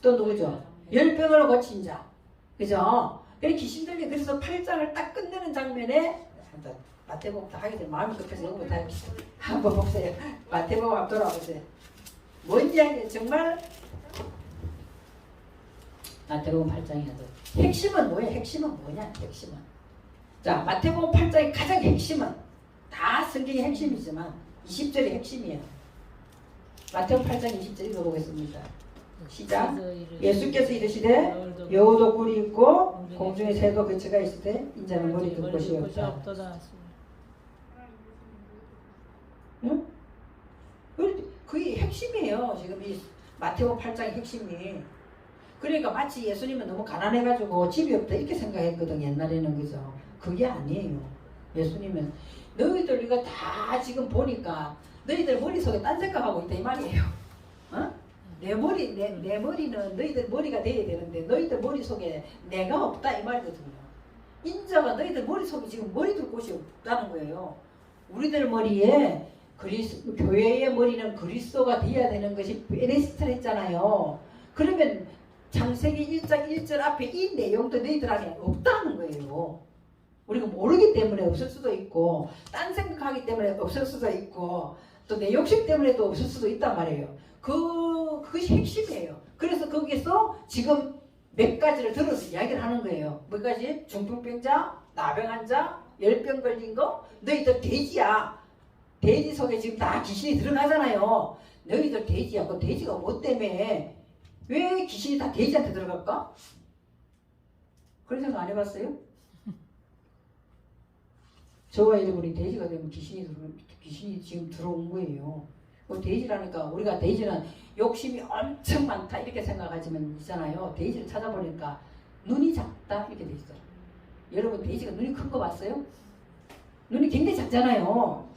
또 누구죠? 열병을 고친 자. 그죠? 귀신 들린 그래서 8장을 딱 끝내는 장면에 마태복음 다 하게 되면 마음이 급해서 영어 다 한번 보세요. 마태복음 한번 돌아보세요. 뭔지 알겠어요. 정말 마태복음 8장이라도 핵심은 뭐예요? 핵심은 뭐냐? 핵심은 자 마태복음 8장의 가장 핵심은 다 성경의 핵심이지만 20절이 핵심이에요. 마태복음 8장 20절 읽어보겠습니다. 시작. 예수께서 이르시되 여우도 굴이 있고 공중에 새도 거처가 있으되 인자는 머리 둘 곳이 없다. 응? 그게 핵심이에요. 지금 이 마태복음 8장의 핵심이. 그러니까 마치 예수님은 너무 가난해가지고 집이 없다 이렇게 생각했거든 옛날에는. 그죠? 그게 아니에요. 예수님은 너희들 이거 다 지금 보니까 너희들 머릿속에 딴 생각하고 있다 이 말이에요. 어? 내 머리는 너희들 머리가 돼야 되는데 너희들 머릿속에 내가 없다 이 말이거든요. 인자가 너희들 머릿속에 지금 머리 둘 곳이 없다는 거예요. 우리들 머리에 교회의 머리는 그리스도가 되어야 되는 것이 베네스트를 했잖아요. 그러면 창세기 1장 1절 앞에 이 내용도 너희들 안에 없다는 거예요. 우리가 모르기 때문에 없을 수도 있고 딴 생각하기 때문에 없을 수도 있고 또 내 욕심 때문에도 없을 수도 있단 말이에요. 그것이 핵심이에요. 그래서 거기서 지금 몇 가지를 들어서 이야기를 하는 거예요. 몇 가지? 중풍병자, 나병 환자, 열병 걸린 거. 너희들 돼지야. 돼지 속에 지금 다 귀신이 들어가잖아요. 너희들 돼지야. 그 돼지가 뭐 때문에 왜 귀신이 다 돼지한테 들어갈까? 그런 생각 안 해봤어요? 저와 여러분이 돼지가 되면 귀신이 지금 들어온 거예요. 그 돼지라니까 우리가 돼지는 욕심이 엄청 많다 이렇게 생각하지만 있잖아요. 돼지를 찾아보니까 눈이 작다 이렇게 돼 있어요. 여러분 돼지가 눈이 큰 거 봤어요? 눈이 굉장히 작잖아요.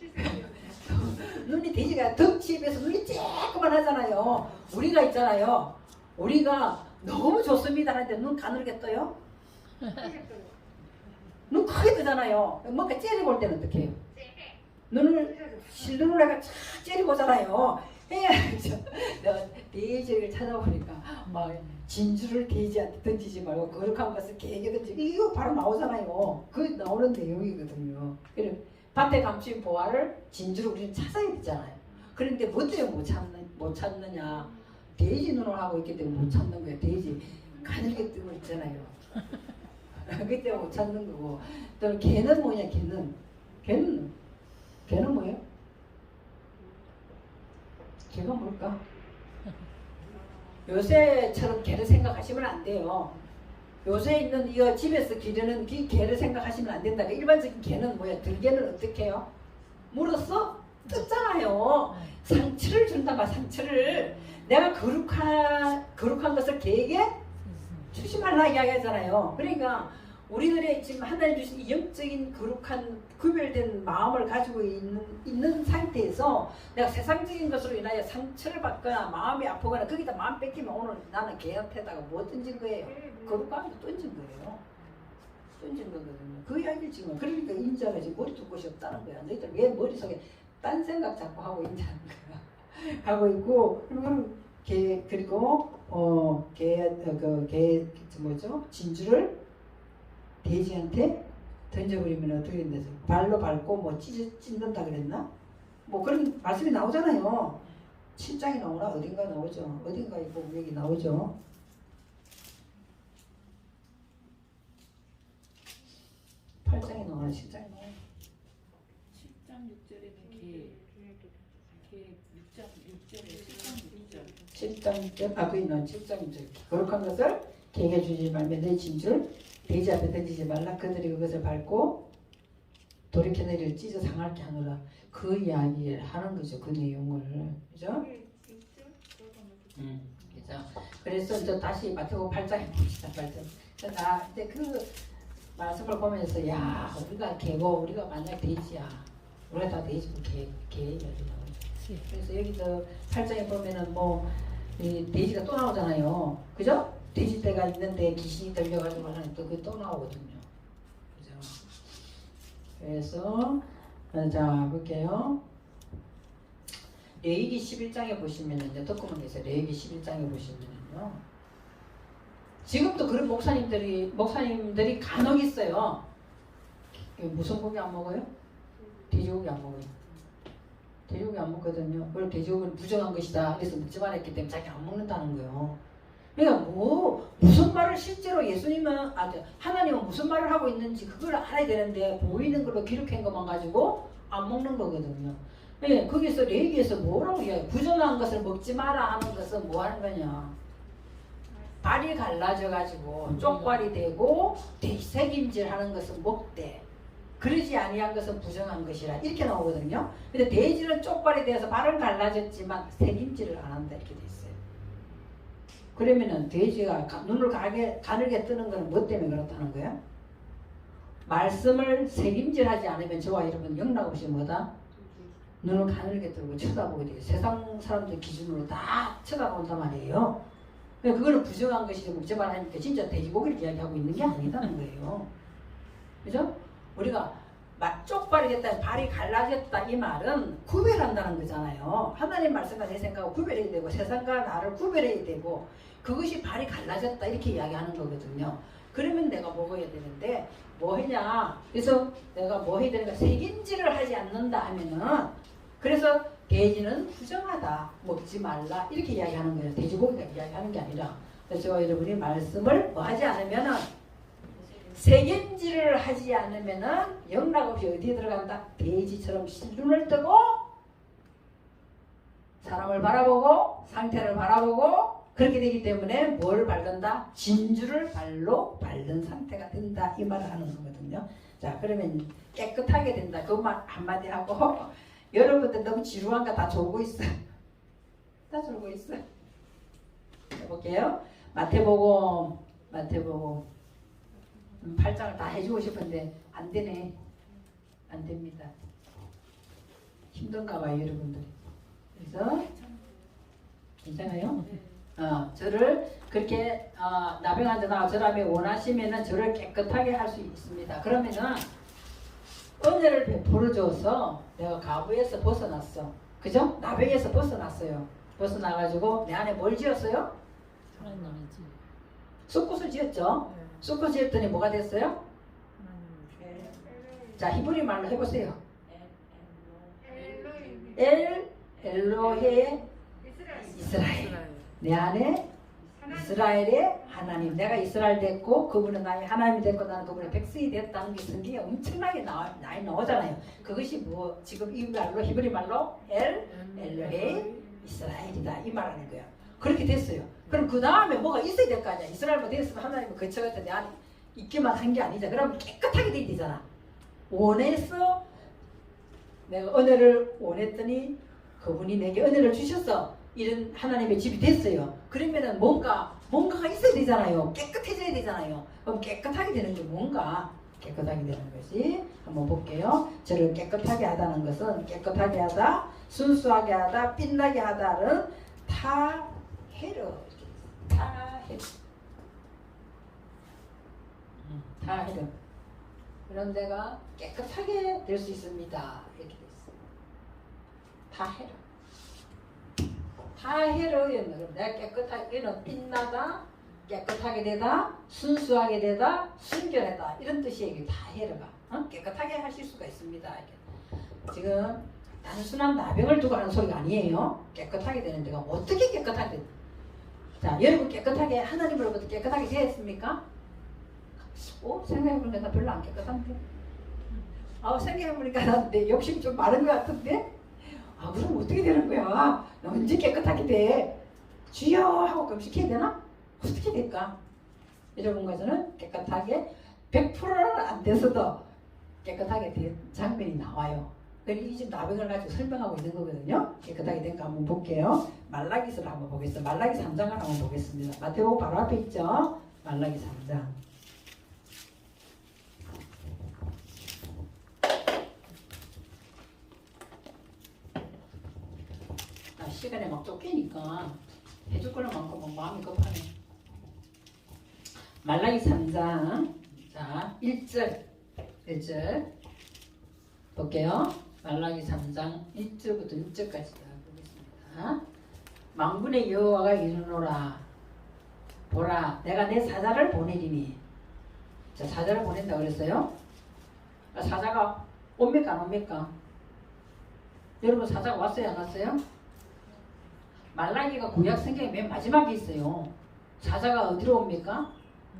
눈이 돼지가 덩치에 비해서 눈이 쬐끄만 하잖아요. 우리가 있잖아요. 우리가 너무 좋습니다 하는데 눈 가늘게 떠요? 눈 크게 뜨잖아요. 뭔가 째려볼 때는 어떻게 해요? 눈을 실눈을 내가 쫙 째려보잖아요. 돼지를 찾아보니까 막 진주를 돼지한테 던지지 말고 거룩한 것을 개에게 던지고 이거 바로 나오잖아요. 그 나오는 내용이거든요. 그래 밭에 감추인 보화를 진주로 우리는 찾아야 되잖아요. 그런데 뭐 때문에 못 찾느냐? 돼지 눈을 하고 있기 때문에 못 찾는 거예요. 돼지 가늘게 뜨고 있잖아요. 그때 때문에 못 찾는 거고. 또 개는 뭐냐? 개는 뭐예요? 개가 뭘까? 요새처럼 개를 생각하시면 안 돼요. 요새 있는 이 집에서 기르는 이 개를 생각하시면 안 된다. 일반적인 개는 뭐야? 들개는 어떻게 해요? 물었어? 뜯잖아요. 상처를 준단 말이야. 상처를. 내가 거룩한 것을 개에게 주지 말라 이야기하잖아요. 그러니까 우리들의 지금 하나님 주신 이 영적인 거룩한 구별된 마음을 가지고 있는 상태에서 내가 세상적인 것으로 인하여 상처를 받거나 마음이 아프거나 거기다 마음 뺏기면 오늘 나는 개한테다가 뭐 던진 거예요? 거룩한 거 던진 거예요. 던진 거거든요. 그 이야기를 지금 그러니까 인자가 지금 머리 둘 곳이 없다는 거야. 너희들 왜 머릿속에 딴 생각 자꾸 하고 있냐는 거야. 하고 있고 그리고 뭐죠? 진주를 돼지한테 던져버리면 어떻게 된다? 발로 밟고 뭐 찢는다 그랬나? 뭐 그런 말씀이 나오잖아요. 7장이 나오나 어딘가 나오죠. 어딘가에 보면 여기 나오죠. 8장에 나오나 7장에 나오나? 10장 6절에는 개 6절에 7장 6절 거기 있는 7장 6절 거룩한 것을 개에게 주지 말며 내 진주를 돼지 앞에 던지지 말라. 그들이 그것을 밟고 돌이켜 내리를 찢어 상하게 하노라. 그 이야기를 하는 거죠. 그 내용을. 그죠? 그죠? 그래서 이제 다시 마태복음 8장에 봅시다. 8장. 나 이제 그 말씀을 보면서 야 우리가 개고 우리가 만약 돼지야. 우리가 다 돼지고 개 이야기 나오죠. 그래서 여기서 8장에 보면은 뭐 이 돼지가 또 나오잖아요. 그죠? 돼지떼가 있는데 귀신이 들려가지고 하는 또 나오거든요. 그죠? 그래서 자 볼게요. 레위기 11장에 보시면은 이제 덕구문에서 레위기 11장에 보시면은요. 지금도 그런 목사님들이 간혹 있어요. 무슨 고기 안 먹어요? 돼지고기 안 먹어요. 돼지고기 안 먹거든요. 그걸 돼지고기는 부정한 것이다. 그래서 먹지 말았기 때문에 자기 안 먹는다는 거예요. 그러니까 무슨 말을 실제로 예수님은 하나님은 무슨 말을 하고 있는지 그걸 알아야 되는데 보이는 걸로 기록한 것만 가지고 안 먹는 거거든요. 네, 거기서 레위기에서 뭐라고 이야기해? 부정한 것을 먹지 마라 하는 것은 뭐 하는 거냐? 발이 갈라져 가지고 쪽발이 되고 색임질 하는 것은 먹되 그러지 아니한 것은 부정한 것이라 이렇게 나오거든요. 근데 돼지는 쪽발이 돼서 발은 갈라졌지만 색임질을 안 한다 이렇게 돼 있어요. 그러면은 돼지가 눈을 가늘게 뜨는 건 뭐 때문에 그렇다는 거예요? 말씀을 색임질하지 않으면 저와 여러분 영락 없이 뭐다? 눈을 가늘게 뜨고 쳐다보게 돼요. 세상 사람들 기준으로 다 쳐다본단 말이에요. 그거는 부정한 것이지 먹지 말라 하니까 진짜 돼지고기를 이야기하고 있는 게 아니다는 거예요. 그죠? 우리가 쪽발이 됐다, 발이 갈라졌다 이 말은 구별한다는 거잖아요. 하나님 말씀과 내 생각을 구별해야 되고 세상과 나를 구별해야 되고 그것이 발이 갈라졌다 이렇게 이야기하는 거거든요. 그러면 내가 먹어야 되는데 뭐 했냐? 그래서 내가 뭐 해야 되는가? 색임질을 하지 않는다 하면은 그래서 돼지는 부정하다, 먹지 말라 이렇게 이야기하는 거예요. 돼지고기가 이야기하는 게 아니라. 그래서 저와 여러분이 말씀을 뭐 하지 않으면은 색임질을 하지 않으면은 영락 없이 어디에 들어간다? 돼지처럼 눈을 뜨고 사람을 바라보고 상태를 바라보고 그렇게 되기 때문에 뭘 밟는다? 진주를 발로 밟는 상태가 된다 이 말을 하는 거거든요. 자 그러면 깨끗하게 된다 그말 한마디 하고 여러분들 너무 지루한가 다 졸고 있어. 다 졸고 있어. 해볼게요. 마태복음 8장을 다 해주고 싶은데 안 되네. 안 됩니다. 힘든가 봐요 여러분들. 그래서 괜찮아요? 저를 그렇게 나병한 자나 어쩌라며 원하시면은 저를 깨끗하게 할 수 있습니다. 그러면은 은혜를 베풀어 줘서 내가 가부에서 벗어났어. 그죠? 나병에서 벗어났어요. 벗어나가지고 내 안에 뭘 지었어요? 쑥꽃을 지었죠. 쑥꽃 지었더니 뭐가 됐어요? 자, 히브리 말로 해보세요. 엘로헤 이스라엘. 내 안에 이스라엘의 하나님. 내가 이스라엘 됐고 그분은 나의 하나님이 됐고 나는 그분의 백성이 됐다는 게 성경에 엄청나게 많이 나오잖아요. 그것이 뭐 지금 이 말로 히브리 말로 엘로헤 이스라엘이다 이 말하는 거야. 그렇게 됐어요. 그럼 그 다음에 뭐가 있어야 될 거 아니야. 이스라엘만 됐으면 하나님은 거쳐갔다 내 안에 있기만 한 게 아니잖아. 그럼 깨끗하게 돼야 되잖아. 원해서 내가 은혜를 원했더니 그분이 내게 은혜를 주셔서 이런 하나님의 집이 됐어요. 그러면은 뭔가가 있어야 되잖아요. 깨끗해져야 되잖아요. 그럼 깨끗하게 되는 게 뭔가? 깨끗하게 되는 것이 한번 볼게요. 저를 깨끗하게 하다는 것은 깨끗하게 하다, 순수하게 하다, 빛나게 하다는 타헤르. 타헤르. 그런 데가 깨끗하게 될 수 있습니다. 이렇게 돼 있어요. 타헤르였는 내가 깨끗하게는 빛나다, 깨끗하게 되다, 순수하게 되다, 순결하다 이런 뜻이에요. 타헤르가 깨끗하게 하실 수가 있습니다. 이게. 지금 단순한 나병을 두고 하는 소리가 아니에요. 깨끗하게 되는 데가 어떻게 깨끗하게 돼? 자, 여러분 깨끗하게 하나님으로부터 깨끗하게 되었습니까? 생각해보니까 나 별로 안 깨끗한데. 생각해보니까 나 내 욕심이 좀 많은 것 같은데. 그럼 어떻게 되는 거야? 나 언제 깨끗하게 돼? 주여 하고 그럼 시켜야 되나? 어떻게 될까? 여러분 것은 깨끗하게 100%는 안 돼서도 깨끗하게 된 장면이 나와요. 그리고 이 지금 나병을 가지고 설명하고 있는 거거든요. 깨끗하게 된 거 한번 볼게요. 말라기서를 한번 보겠습니다. 말라기 3장을 한번 보겠습니다. 마태복음 바로 앞에 있죠. 말라기 3장. 시간에 막 쫓기니까 해줄 거는 많고 막 마음이 급하네. 말라기 3장 자 1절 볼게요. 말라기 3장 1절부터 6절까지 보겠습니다. 만군의 여호와가 이르노라 보라 내가 내 사자를 보내리니. 자, 사자를 보낸다 그랬어요. 사자가 옵니까 안 옵니까? 여러분 사자가 왔어요 안 왔어요? 말라기가 구약 성경의 맨 마지막에 있어요. 사자가 어디로 옵니까?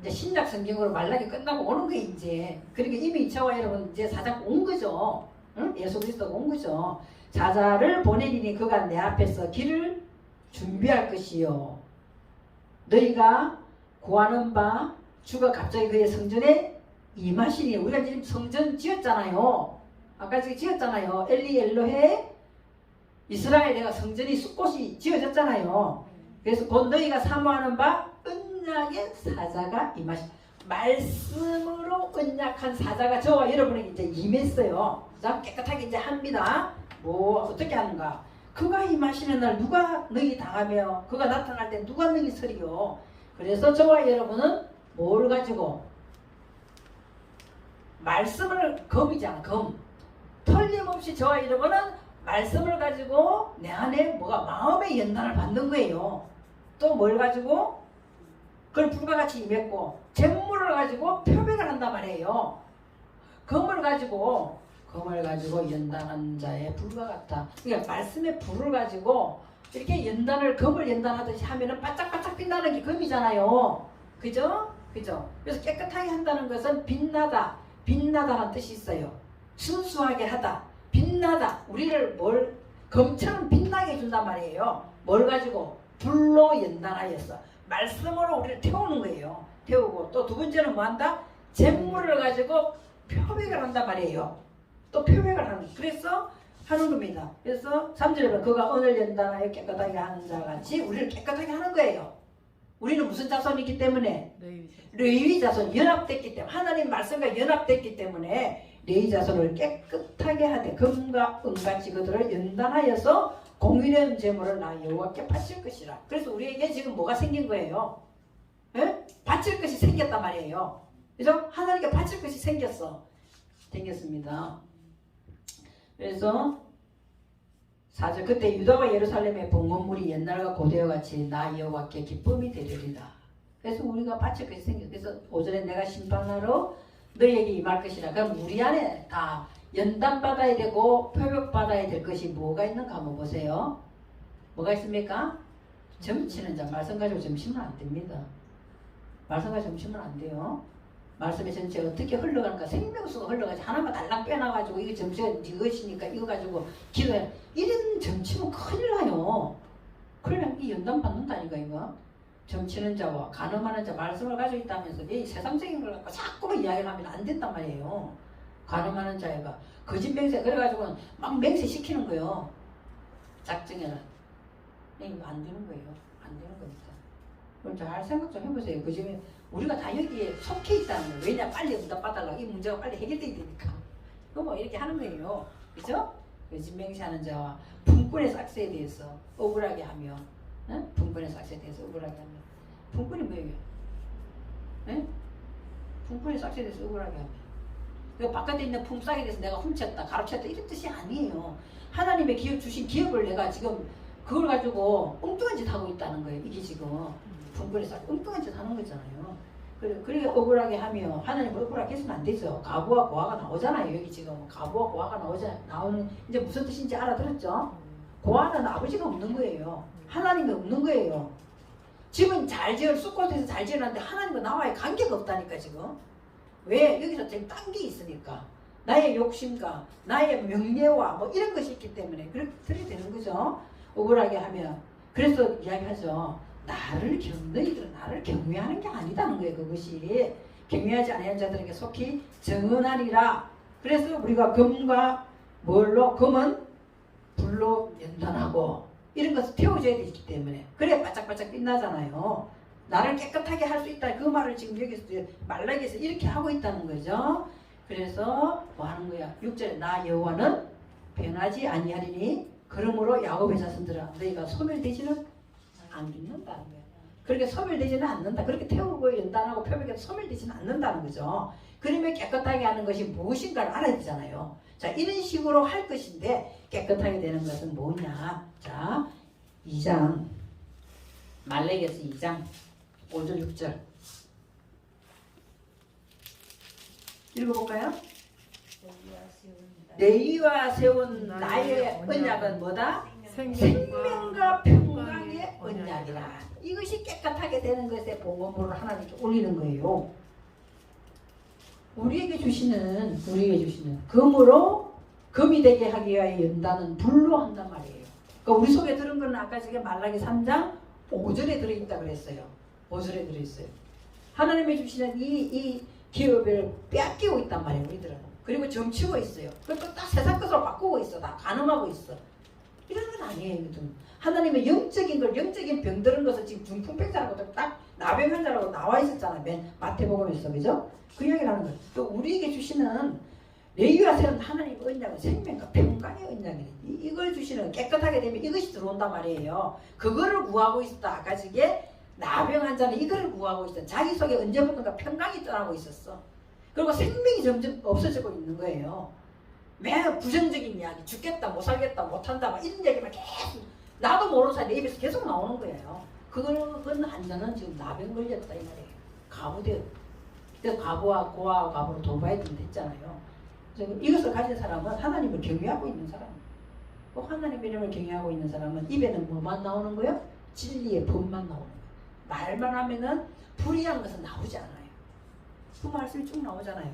이제 신약 성경으로 말라기 끝나고 오는 거예요 이제. 그러니까 이미 2차와 여러분 이제 사자가 온 거죠. 응? 예수 그리스도가 온 거죠. 사자를 보내리니 그가 내 앞에서 길을 준비할 것이요. 너희가 구하는 바 주가 갑자기 그의 성전에 임하시니. 우리가 지금 성전 지었잖아요. 아까 지금 지었잖아요. 엘리 엘로헤 이스라엘에가 성전이 숲꽃이 지어졌잖아요. 그래서 곧 너희가 사모하는 바 언약의 사자가 임하시. 말씀으로 언약한 사자가 저와 여러분에게 이제 임했어요. 자, 깨끗하게 이제 합니다. 뭐 어떻게 하는가? 그가 임하시는 날 누가 너희 당하며 그가 나타날 때 누가 너희 서리요. 그래서 저와 여러분은 뭘 가지고 말씀을 검이잖아. 검. 틀림없이 저와 여러분은 말씀을 가지고 내 안에 뭐가 마음의 연단을 받는 거예요. 또 뭘 가지고? 그걸 불과 같이 임했고 잿물을 가지고 표백을 한단 말이에요. 검을 가지고 연단한 자의 불과 같다. 그러니까 말씀의 불을 가지고 이렇게 연단을 검을 연단하듯이 하면은 바짝바짝 빛나는 게 검이잖아요. 그죠? 그래서 깨끗하게 한다는 것은 빛나다라는 뜻이 있어요. 순수하게 하다. 빛나다. 우리를 검처럼 빛나게 해준단 말이에요. 뭘 가지고? 불로 연단하였어. 말씀으로 우리를 태우는 거예요. 태우고 또 두 번째는 뭐 한다? 잿물을 가지고 표백을 한단 말이에요. 또 표백을 하는. 그래서 하는 겁니다. 그래서 3절에 보면 그가 오늘 연단하여 깨끗하게 하는 자 같이 우리를 깨끗하게 하는 거예요. 우리는 무슨 자손이기 때문에? 레위 자손. 연합됐기 때문에. 하나님 말씀과 연합됐기 때문에 레위 자손을 깨끗하게 하되 금과 은같이 그들을 연단하여서 공의로운 제물을 나 여호와께 바칠 것이라. 그래서 우리에게 지금 뭐가 생긴 거예요? 에? 바칠 것이 생겼단 말이에요. 그죠? 하나님께 바칠 것이 생겼습니다. 그래서 4절 그때 유다와 예루살렘의 봉헌물이 옛날과 고대와 같이 나 여호와께 기쁨이 되리리라. 그래서 우리가 바칠 것이 생겨. 그래서 오전에 내가 심판하러 너희에게 임할 것이라. 그럼 우리 안에 다 연단 받아야 되고 표적 받아야 될 것이 뭐가 있는가 한번 보세요. 뭐가 있습니까? 점치는 자. 말씀 가지고 점치면 안 됩니다. 말씀 가지고 점치면 안 돼요. 말씀의 전체가 어떻게 흘러가는가. 생명수가 흘러가지. 하나만 달랑 빼놔가지고 이거 점치가 네 것이니까 이거 가지고 기도해. 이런 점치면 큰일 나요. 큰일 나면 이 연단 받는다니까 이거. 점치는 자와 간음하는 자 말씀을 가지고 있다면서 왜 세상적인 걸 갖고 자꾸만 이야기를 하면 안 된단 말이에요. 간음하는 자애가 거짓 맹세 그래가지고 막 맹세 시키는 거예요. 작정해라. 이거 안 되는 거예요. 안 되는 겁니다. 그럼 잘 생각 좀 해보세요. 그 점에 우리가 다 여기에 속해 있다는 거예요. 왜냐 빨리 응답 받아라. 이 문제가 빨리 해결돼야 되니까. 그거 뭐 이렇게 하는 거예요. 그죠? 거짓 맹세하는 자와 분권의 삭스에 대해서 억울하게 하며 분권의 삭스에 대해서 억울하게 하며 분권이 뭐예요? 분권의 삭스에 대해서 억울하게 하며 그 바깥에 있는 품삯에 대해서 내가 훔쳤다 가로챘다 이런 뜻이 아니에요. 하나님의 기업 주신 기업을 내가 지금 그걸 가지고 엉뚱한 짓 하고 있다는 거예요. 이게 지금 분권의 삭스 엉뚱한 짓 하는 거잖아요. 그래 억울하게 하며 하나님을 억울하게 했으면 안 되죠. 가부와 고아가 나오잖아요. 여기 지금 가부와 고아가 나오는 이제 무슨 뜻인지 알아들었죠? 고아는 아버지가 없는 거예요. 하나님이 없는 거예요. 집은 잘 지을 숲곳에서 잘 지어놨는데 하나님과 나와의 관계가 없다니까 지금. 왜? 여기서 지금 딴 게 있으니까. 나의 욕심과 나의 명예와 뭐 이런 것이 있기 때문에 그렇게 되는 거죠. 억울하게 하면. 그래서 이야기하죠. 너희들은 나를 경외하는 게 아니다는 거예요. 그것이 경외하지 않는 자들에게 속히 정언하리라. 그래서 우리가 금과 뭘로? 금은 불로 연단하고 이런 것을 태워줘야 되기 때문에 그래 바짝바짝 빛나잖아요. 나를 깨끗하게 할 수 있다. 그 말을 지금 여기서 말라기에서 이렇게 하고 있다는 거죠. 그래서 뭐 하는 거야? 6절에 나 여호와는 변하지 아니하리니 그러므로 야곱의 자손들아 너희가 소멸되지는 않는다는 거예요. 그렇게 소멸되지는 않는다. 그렇게 태우고 연단하고 표백해서 소멸되지는 않는다는 거죠. 그러면 깨끗하게 하는 것이 무엇인가를 알아야 되잖아요. 자, 이런 식으로 할 것인데 깨끗하게 되는 것은 뭐냐? 자, 2장 말라기에서 2장 5절 6절 읽어볼까요? 너희와 세운 나의 언약은 뭐다? 생명과 평강의 언약이라. 이것이 깨끗하게 되는 것에 봉헌물을 하나님께 올리는 거예요. 우리에게 주시는 금으로 금이 되게 하기 위하여 연단은 불로 한단 말이에요. 그러니까 우리 속에 들은 거는 아까 저게 말라기 3장 5절에 들어있다 그랬어요. 5절에 들어있어요. 하나님이 주시는 이 기업을 빼앗기고 있단 말이에요. 우리들은. 그리고 점치고 있어요. 그리고 딱 세상 것으로 바꾸고 있어. 다 간음하고 있어. 이런 건 아니에요. 하나님의 영적인 걸, 영적인 병들은 것을 지금 중풍병자라고 딱 나병환자라고 나와 있었잖아요. 맨 마태복음에서. 그죠? 그 이야기를 하는 거예요. 또 우리에게 주시는 레위와 세운 하나님의 언약은 생명과 평강의 언약이에요. 이걸 주시는 깨끗하게 되면 이것이 들어온단 말이에요. 그거를 구하고 있었다. 아까 저게 나병환자는 이거를 구하고 있었다. 자기 속에 언제부턴가 평강이 떠나고 있었어. 그리고 생명이 점점 없어지고 있는 거예요. 매일 부정적인 이야기, 죽겠다, 못 살겠다, 못한다, 막 이런 얘기만 계속 나도 모르는 사이 내 입에서 계속 나오는 거예요. 그건 환자는 지금 나병 걸렸다 이 말이에요. 가부되었다. 그래서 가부와 고아와 가부로 돌봐야 된댔잖아요. 이것을 가진 사람은 하나님을 경외하고 있는 사람이에요. 또 하나님 이름을 경외하고 있는 사람은 입에는 뭐만 나오는 거예요? 진리의 법만 나오는 거예요. 말만 하면은 불의한 것은 나오지 않아요. 그 말씀이 쭉 나오잖아요.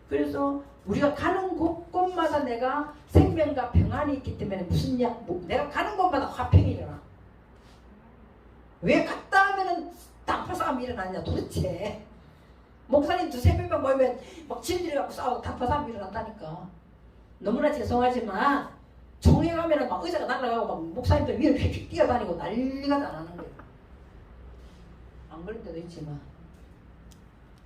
그래서 우리가 가는 곳곳마다 내가 생명과 평안이 있기 때문에 내가 가는 곳마다 화평이 일어나. 왜 갔다 하면은 단파 싸움이 일어나냐 도대체. 목사님 2-3명만 모이면 막 진리를 갖고 싸우고 단파 싸움이 일어난다니까. 너무나 죄송하지만 총회 가면은 막 의자가 날아가고 막 목사님들 위에 휙휙 뛰어다니고 난리가 안 하는 거예요. 안 그런 데도 있지만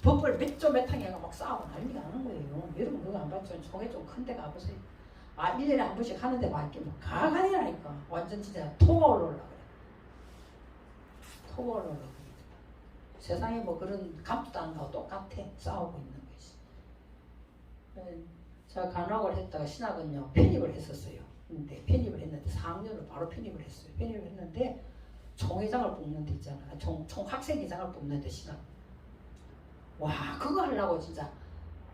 법을 몇 조 몇 항해가 막 싸우고 난리가 나는 거예요. 여러분 그거 안 봤죠? 총회 좀 큰 데 가보세요. 1년에 한 번씩 하는데 맞게 뭐 가관이라니까. 완전 진짜 토가 올라오려고 그래. 토가 올라오려고 그래. 세상에 뭐 그런 감도 안 가고 똑같아. 싸우고 있는 것이. 제가 간호학을 했다가 신학은요 편입을 했었어요. 근데 편입을 했는데 4학년으로 바로 편입을 했어요. 편입을 했는데 총회장을 뽑는 데 있잖아. 총학생회장을 뽑는 데 시간. 와 그거 하려고 진짜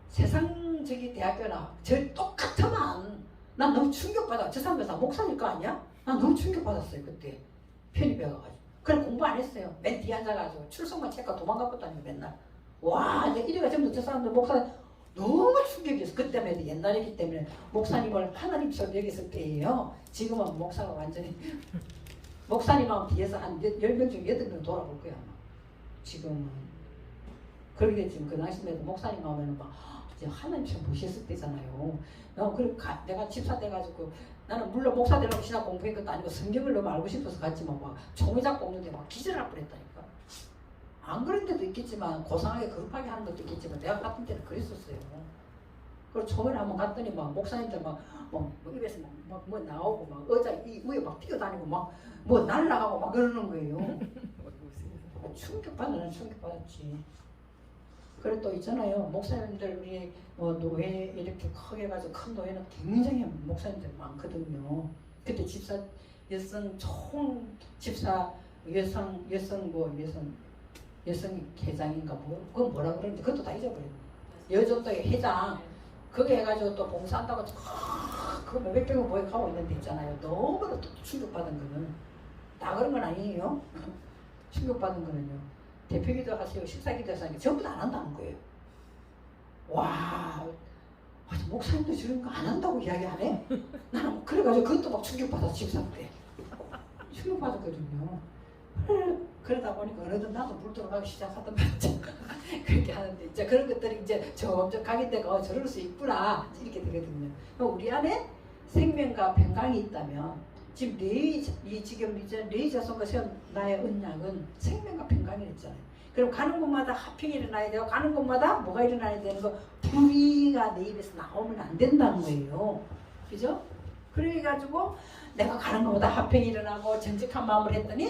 세상 저기 대학교나 저 똑같으면 난 너무 충격받아. 저 사람들 다 목사일 거 아니야? 난 너무 충격받았어요 그때. 편입해가지고. 그래 공부 안 했어요. 맨 뒤에 앉아가지고 출석만 체크하고 도망가고 다니고 맨날. 와 이제 이래가 전부 저 사람들 목사 너무 충격이었어. 그때만 옛날이기 때문에 목사님을 하나님처럼 여겼을 때예요. 지금은 목사가 완전히 목사님하고 뒤에서 한 10명 중에 8명 돌아볼 거야 아마. 지금은 그러게 지금 그 당시에도 목사님 하면은 막 이제 하나님처럼 보셨을 때잖아요. 내가 집사 돼가지고 나는 물론 목사 되려고 신학 공부한 것도 아니고 성경을 너무 알고 싶어서 갔지만 막 종이작 뽑는데 막 기절할 뻔했다니까. 안 그런 데도 있겠지만 고상하게 거룩하게 하는 것도 있겠지만 내가 갔던 때는 그랬었어요. 그리고 처음에 한번 갔더니 막 목사님들 막 입에서 뭐 나오고 막 의자 이 위에 막 뛰어다니고 막 뭐 날라가고 막 그러는 거예요. 충격받았지. 그래 또 있잖아요. 목사님들 우리 노회 이렇게 크게 가지고 큰 노회는 굉장히 목사님들 많거든요. 그때 집사 여성 총 집사 여성 회장인가 뭐 그거 뭐라 그러는데 그것도 다 잊어버렸네. 여정도의 회장 그거 해가지고 또 봉사한다고 그거 몇백 명을 모여 가고 있는데 있잖아요. 너무나 또 충격받은 거는 다 그런 건 아니에요. 충격받은 거는요. 대표기도 하세요. 식사기도 하세요. 전부 다 안 한다는 거예요. 와, 목사님도 저런 거 안 한다고 이야기하네? 나는 그래가지고 그것도 막 충격받았어. 집사 때. 충격받았거든요. 그러다 보니까 어느덧 나도 물 들어가기 시작하던 말이죠. 그렇게 하는데 이제 그런 것들이 이제 점점 각인되고 저럴 수 있구나 이렇게 되거든요. 우리 안에 생명과 평강이 있다면 지금 지금 이제 네 자손과 세운 나의 언약은 생명과 평강이 있잖아요. 그럼 가는 곳마다 화평이 일어나야 되고 가는 곳마다 뭐가 일어나야 되는 거 불의가 내 입에서 나오면 안 된다는 거예요. 그죠? 그래가지고 내가 가는 곳마다 화평이 일어나고 정직한 마음을 했더니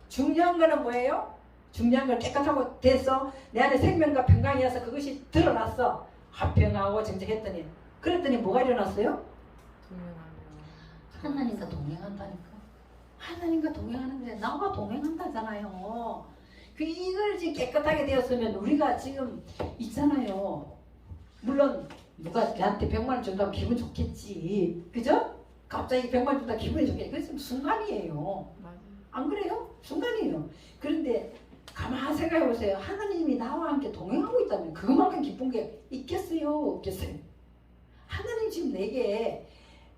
중요한 거는 뭐예요? 중요한 걸 깨끗하고 돼서 내 안에 생명과 평강이어서 그것이 드러났어. 화평하고 정직했더니 그랬더니 뭐가 일어났어요? 하나님과 동행한다니까. 하나님과 동행하는데 나와 동행한다잖아요. 이걸 지금 깨끗하게 되었으면 우리가 지금 있잖아요. 물론 누가 나한테 100만 원 준다면 기분 좋겠지. 그죠? 갑자기 100만 원 준다 기분이 좋겠지. 그게 지금 순간이에요. 안 그래요? 순간이에요. 그런데 가만히 생각해 보세요. 하나님이 나와 함께 동행하고 있다면 그만큼 기쁜 게 있겠어요? 없겠어요? 하나님 지금 내게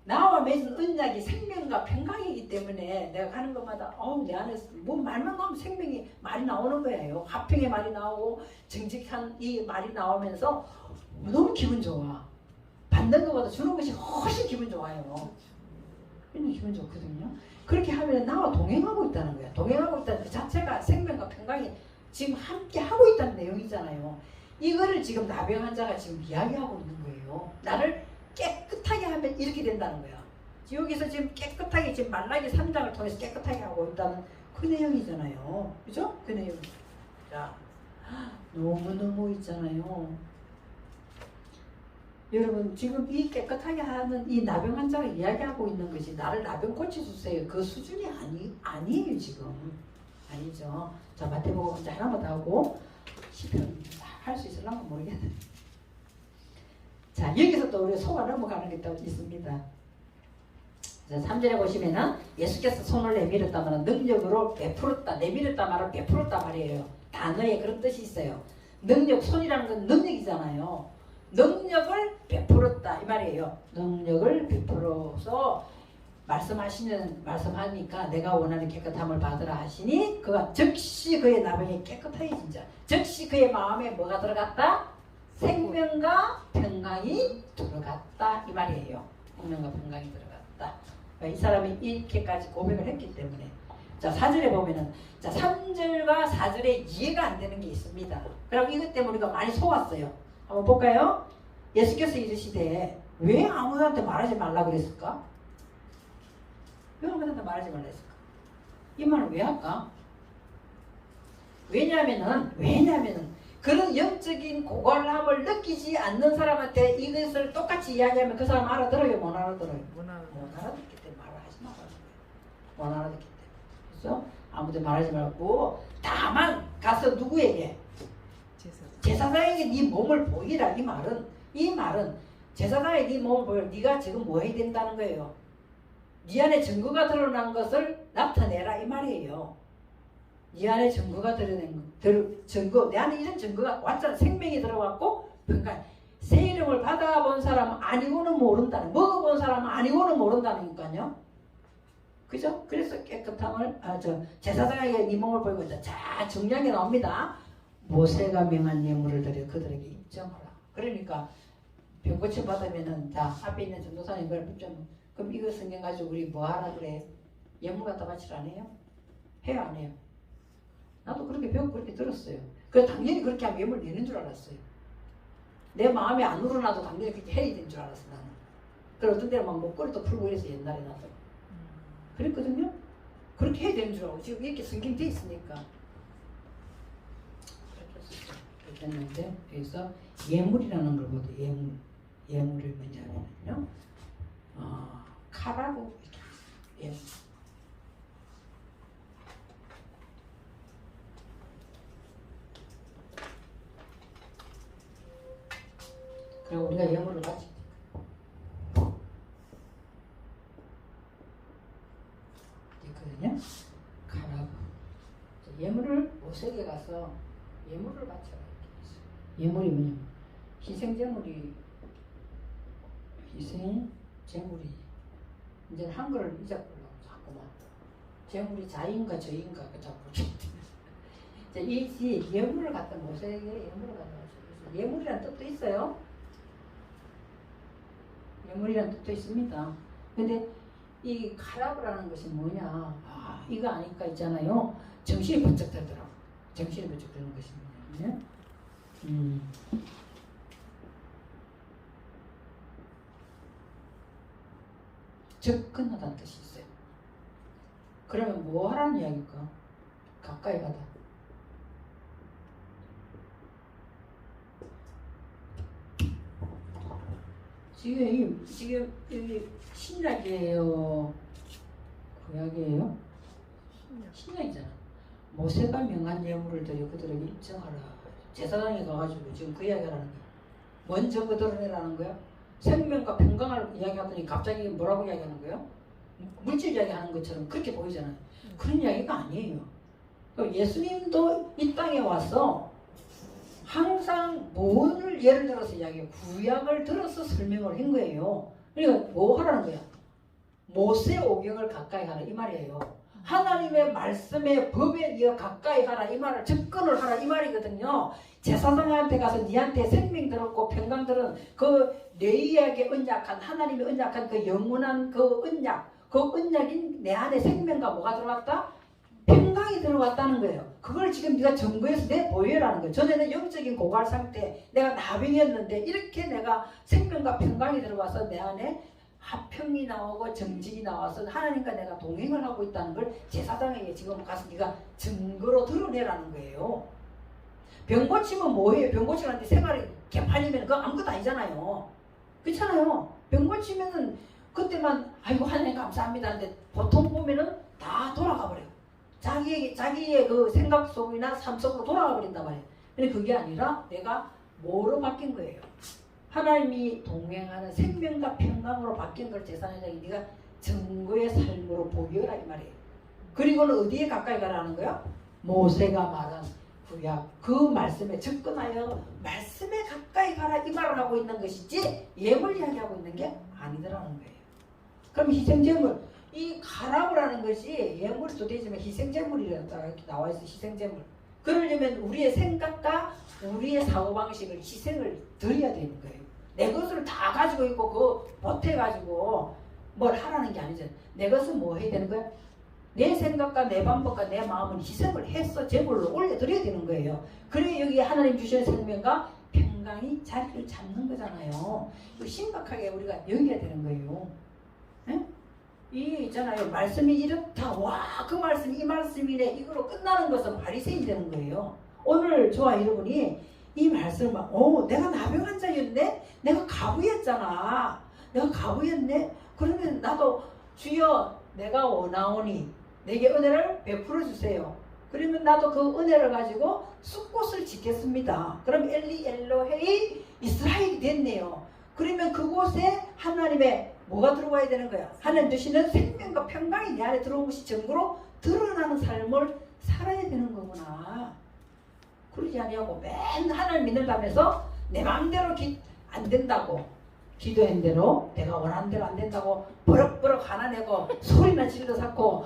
나와 맺은 언약이 생명과 평강이기 때문에 내가 가는 것마다 내 안에서 뭐 말만 나오면 생명이 말이 나오는 거예요. 화평의 말이 나오고 정직한 이 말이 나오면서 너무 기분 좋아. 받는 것보다 주는 것이 훨씬 기분 좋아요. 굉장히 기분 좋거든요. 그렇게 하면 나와 동행하고 있다는 거야. 동행하고 있다는 그 자체가 생명과 평강이 지금 함께 하고 있다는 내용이잖아요. 이거를 지금 나병 환자가 지금 이야기하고 있는 거예요. 나를 깨끗하게 하면 이렇게 된다는 거야. 여기서 지금 깨끗하게 지금 말라기 3장을 통해서 깨끗하게 하고 있다는 그 내용이잖아요. 그죠? 그 내용. 자, 너무너무 있잖아요. 여러분 지금 이 깨끗하게 하는 이 나병 환자가 이야기하고 있는 것이 나를 나병 고쳐주세요. 그 수준이 아니에요 지금. 아니죠. 자 마태복음 이제 하나만 더 하고 시편 할 수 있을까 모르겠네. 자 여기서 또 우리 속아 넘어가는 게 또 있습니다. 자 3절에 보시면은 예수께서 손을 내밀었다 말은 능력으로 베풀었다. 내밀었다 말은 베풀었다 말이에요. 단어에 그런 뜻이 있어요. 능력, 손이라는 건 능력이잖아요. 능력을 베풀었다 이 말이에요. 능력을 베풀어서 말씀하니까 내가 원하는 깨끗함을 받으라 하시니 그가 즉시 그의 나병이 깨끗해진자. 즉시 그의 마음에 뭐가 들어갔다? 생명과 평강이 들어갔다 이 말이에요. 생명과 평강이 들어갔다. 이 사람이 이렇게까지 고백을 했기 때문에. 자 4절에 보면은 자 3절과 4절에 이해가 안 되는 게 있습니다. 그럼 이것 때문에 우리가 많이 속았어요. 한번 볼까요? 예수께서 이르시되 왜 아무한테 말하지 말라 그랬을까? 왜 아무한테 말하지 말라 했을까? 이 말을 왜 할까? 왜냐하면은 그런 영적인 고갈함을 느끼지 않는 사람한테 이것을 똑같이 이야기하면 그 사람 알아들어요? 못 알아들어요? 못 알아듣기 때문에 말을 하지 말라는 거예요. 못 알아듣기 때문에. 그래서 아무도 말하지 말고 다만 가서 누구에게? 제사장에게 네 몸을 보이라. 이 말은 제사장에게 네 몸을 보이라. 네가 지금 뭐 해야 된다는 거예요. 네 안에 증거가 드러난 것을 나타내라 이 말이에요. 네 안에 증거가 증거, 내 안에 이런 증거가 완전 생명이 들어갔고, 그러니까 새 이름을 받아본 사람은 아니고는 모른다는, 먹어본 사람은 아니고는 모른다니까요. 그죠? 그래서 깨끗함을 제사장에게 네 몸을 보이고 있다. 자, 중요한 게 나옵니다. 모세가 명한 예물을 드려 그들에게 입증하라. 그러니까 병고침 받으면은 자 앞에 있는 전도사님 그걸 좀 그럼 이거 성경 가지고 우리 뭐 하라 그래? 예물 갖다 바치라 안 해요? 해요 안 해요? 나도 그렇게 배우고 그렇게 들었어요. 그래서 당연히 그렇게 하면 예물 내는 줄 알았어요. 내 마음에 안 우러나도 당연히 그렇게 해야 되는 줄 알았어 나는. 그리고 어떤 데는 막 목걸이도 풀고 이래서 옛날에 나도 그랬거든요. 그렇게 해야 되는 줄 알고 지금 이렇게 성경 돼 있으니까 그렇게 했는데 그래서 예물이라는 걸 보도 예물을 먼저 하면요 칼하고 이렇게 예물. 그리고 우리가 예물을 바칠 때 있거든요. 칼하고 예물을 모세에게 가서 예물을 바쳐라. 예물이 뭐냐면 희생제물이 이제 한글을 잊어버리려고 자꾸만 제물이 자인가 저인가 그 자꾸 이 예물을 갖다 모세에게 예물을 갖다 바쳐. 예물이라는 뜻도 있어요. 예물이라는 뜻도 있습니다. 근데 이 카라브라는 것이 뭐냐? 아, 이거 아니까 있잖아요. 정신이 번쩍 들더라고. 정신이 번쩍 드는 것이 뭐냐면 접근하다는 뜻이 있어요. 그러면 뭐 하라는 이야기일까? 가까이 가다. 지금 여기 신약이에요? 구약이에요? 신약이잖아. 모세가 명한 예물을 드려 그들에게 입증하라. 제사장에 가가지고 지금 그 이야기하라는 거야. 뭔 증거 드러내라는 거야? 생명과 평강을 이야기하더니 갑자기 뭐라고 이야기하는 거예요? 물질 이야기하는 것처럼 그렇게 보이잖아요. 그런 이야기가 아니에요. 예수님도 이 땅에 와서 항상 뭐를 예를 들어서 이야기해요. 구약을 들어서 설명을 한 거예요. 그러니까 뭐 하라는 거야? 모세 오경을 가까이 하라 이 말이에요. 하나님의 말씀의 법에 네가 가까이 하라 이 말을 접근을 하라 이 말이거든요. 제사장한테 가서 네한테 생명 들었고 평강 들은 그 레이에게 언약한 하나님의 언약한 그 영원한 그 언약인 내 안에 생명과 뭐가 들어왔다? 평강이 들어왔다는 거예요. 그걸 지금 네가 증거해서 내 보여라는 거예요. 전에는 영적인 고갈 상태 내가 나병이었는데 이렇게 내가 생명과 평강이 들어와서 내 안에 화평이 나오고 정직이 나와서 하나님과 내가 동행을 하고 있다는 걸 제사장에게 지금 가서 네가 증거로 드러내라는 거예요. 병 고치면 뭐예요? 병 고치는데 생활이 개판이면 그거 아무것도 아니잖아요. 그렇잖아요. 병 고치면은 그때만 아이고 하나님 감사합니다 하는데 보통 보면은 다 돌아가 버려요. 자기의 그 생각 속이나 삶 속으로 돌아가 버린단 말이에요. 근데 그게 아니라 내가 뭐로 바뀐 거예요? 하나님이 동행하는 생명과 평강으로 바뀐 걸 제사장이 네가 증거의 삶으로 보여라 이 말이에요. 그리고는 어디에 가까이 가라는 거야? 모세가 말한 구약 그 말씀에 접근하여 말씀에 가까이 가라 이 말을 하고 있는 것이지 예물 이야기하고 있는 게 아니더라는 거예요. 그럼 희생제물 이 가라브라는 것이 예물도 되지만 희생제물이라고 이렇게 나와 있어. 희생제물. 그러려면 우리의 생각과 우리의 사고방식을 희생을 드려야 되는 거예요. 내 것을 다 가지고 있고 그거 보태가지고 뭘 하라는 게 아니잖아요. 내 것은 뭐 해야 되는 거야? 내 생각과 내 방법과 내 마음은 희생을 해서 제물로 올려드려야 되는 거예요. 그래 여기 하나님 주시는 생명과 평강이 자리를 잡는 거잖아요. 이거 심각하게 우리가 여겨야 되는 거예요. 네? 이 있잖아요. 말씀이 이렇다. 와, 그 말씀이 이 말씀이네. 이거로 끝나는 것은 바리새인이 되는 거예요. 오늘 저와 여러분이 이 말씀을 막, 내가 나병 환자였네? 내가 가부였잖아. 내가 가부였네? 그러면 나도 주여 내가 원하오니 내게 은혜를 베풀어 주세요. 그러면 나도 그 은혜를 가지고 숲곳을 짓겠습니다. 그럼 엘리 엘로헤이 이스라엘이 됐네요. 그러면 그곳에 하나님의 뭐가 들어와야 되는 거야? 하나님 주시는 생명과 평강이 내 안에 들어온 것이 증거로 드러나는 삶을 살아야 되는 거구나. 그러지 아니하고 맨 하나님 믿는다면서 내 마음대로 안 된다고, 기도한 대로 내가 원하는 대로 안 된다고 버럭버럭 화나내고 소리나 질러 쌓고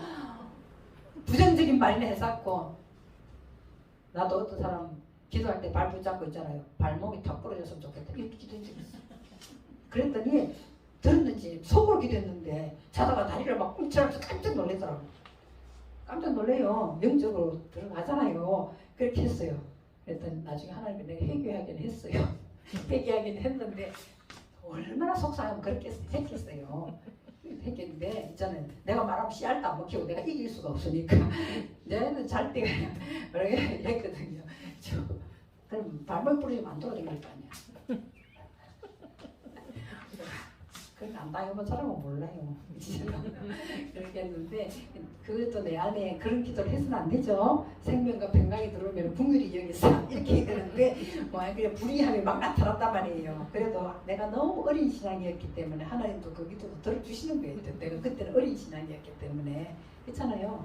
부정적인 말이나 해쌌고. 나도 어떤 사람 기도할 때 발 붙잡고 있잖아요. 발목이 탁 부러졌으면 좋겠다 이렇게 기도한 적이 있어. 그랬더니 들었는지 속으로 기도했는데 자다가 다리를 막 꿈치면서 깜짝 놀라더라고. 깜짝 놀래요. 영적으로 들어가잖아요. 그렇게 했어요. 그랬더니 나중에 하나님이 내가 회개하긴 했어요. 회개하긴 했는데 얼마나 속상하면 그렇게 했겠어요. 했겠는데 있잖아요. 내가 말하면 씨알도 안 먹히고 내가 이길 수가 없으니까 내는 잘 때 그냥 그렇게 했거든요. 그럼 발목 부러지면 안 돌아다닐 거 아니야. 그렇게 안 당해본 사람은 몰라요. 그렇게 했는데 그것도 내 안에 그런 기도를 해서는 안 되죠. 생명과 평강이 들어오면 풍요리 여기서 이렇게 되는데 그냥 불의함이 막 나타났단 말이에요. 그래도 내가 너무 어린 신앙이었기 때문에 하나님도 그 기도도 들어주시는 거예요. 내가 그때는 어린 신앙이었기 때문에. 그렇잖아요.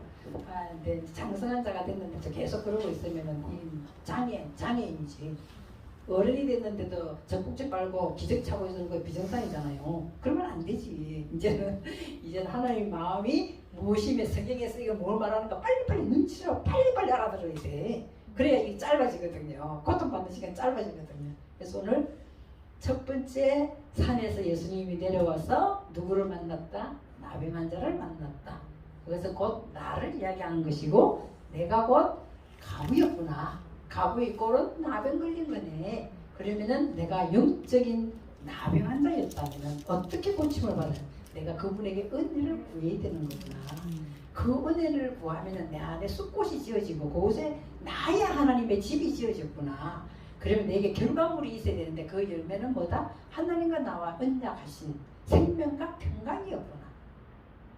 근데 장성한 자가 됐는데 계속 그러고 있으면은 이 장애인이지. 어른이 됐는데도 적국지 빨고 기적 차고 있는 거 비정상이잖아요. 그러면 안 되지. 이제는 하나님 마음이 무엇이며 성경에서 이거 뭘 말하는가 빨리빨리 눈치로 빨리빨리 알아들어야 돼. 그래야 이게 짧아지거든요. 고통받는 시간 짧아지거든요. 그래서 오늘 첫 번째 산에서 예수님이 내려와서 누구를 만났다? 나병 환자를 만났다. 그래서 곧 나를 이야기하는 것이고 내가 곧 가부였구나. 가부의 꼴은 나병 걸린 거네. 그러면은 내가 영적인 나병 환자였다면 어떻게 고침을 받아요? 내가 그분에게 은혜를 구해야 되는 거구나. 그 은혜를 구하면은 내 안에 숲곳이 지어지고 그곳에 나야 하나님의 집이 지어졌구나. 그러면 내게 결과물이 있어야 되는데 그 열매는 뭐다? 하나님과 나와 언약하신 생명과 평강이었구나.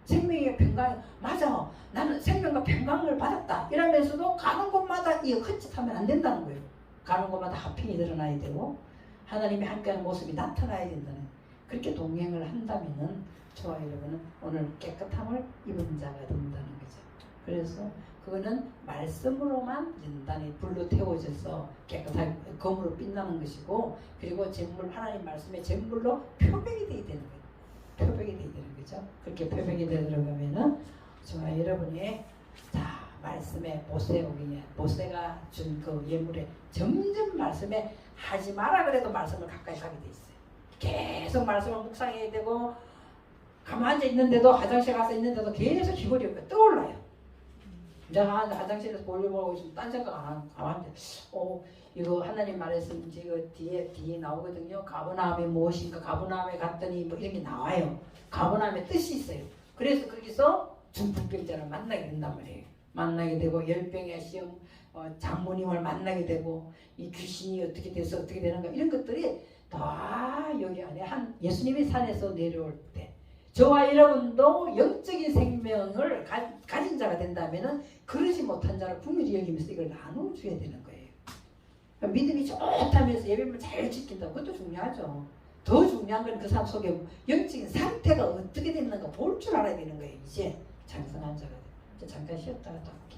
생명의 평강, 맞아. 나는 생명과 평강을 받았다. 이러면서도 가는 곳마다 이 헛짓하면 안 된다는 거예요. 가는 곳마다 하핑이 드러나야 되고 하나님이 함께하는 모습이 나타나야 된다는. 그렇게 동행을 한다면은 저와 여러분은 오늘 깨끗함을 입은 자가 된다는 거죠. 그래서 그거는 말씀으로만 연단이 불로 태워져서 깨끗하게 검으로 빛나는 것이고, 그리고 잿물, 하나님 말씀의 잿물로 표백이 되어야 되는 거예요. 표백이 되어야 되는 거죠. 그렇게 표백이 되어 들어가면은 저와 여러분이 말씀에 모세가 준 그 예물에 점점 말씀에 하지 마라 그래도 말씀을 가까이 가게 돼 있어요. 계속 말씀을 묵상해야 되고 가만히 앉아 있는데도 화장실 가서 있는데도 계속 귀걸이가 떠올라요. 내가 화장실에서 볼일 보고 있으면 딴 생각 안 하는데 이거 하나님 말했는지 이거 뒤에 나오거든요. 가버나움이 무엇인가, 가버나움에 갔더니 뭐 이런 게 나와요. 가버나움의 뜻이 있어요. 그래서 거기서 중풍병자를 만나게 된단 말이에요. 만나게 되고 열병의 시험 장모님을 만나게 되고 이 귀신이 어떻게 돼서 어떻게 되는가 이런 것들이 다 여기 안에 예수님이 산에서 내려올 때 저와 여러분도 영적인 생명을 가진 자가 된다면은 그러지 못한 자를 분별히 여기면서 이걸 나눠줘야 되는 거예요. 그러니까 믿음이 좋다면서 예배만 잘 지킨다. 그것도 중요하죠. 더 중요한 건 그 삶 속에 영적인 상태가 어떻게 됐는가 볼 줄 알아야 되는 거예요. 이제 장성한 자가 돼. 잠깐 쉬었다가 또 할게요.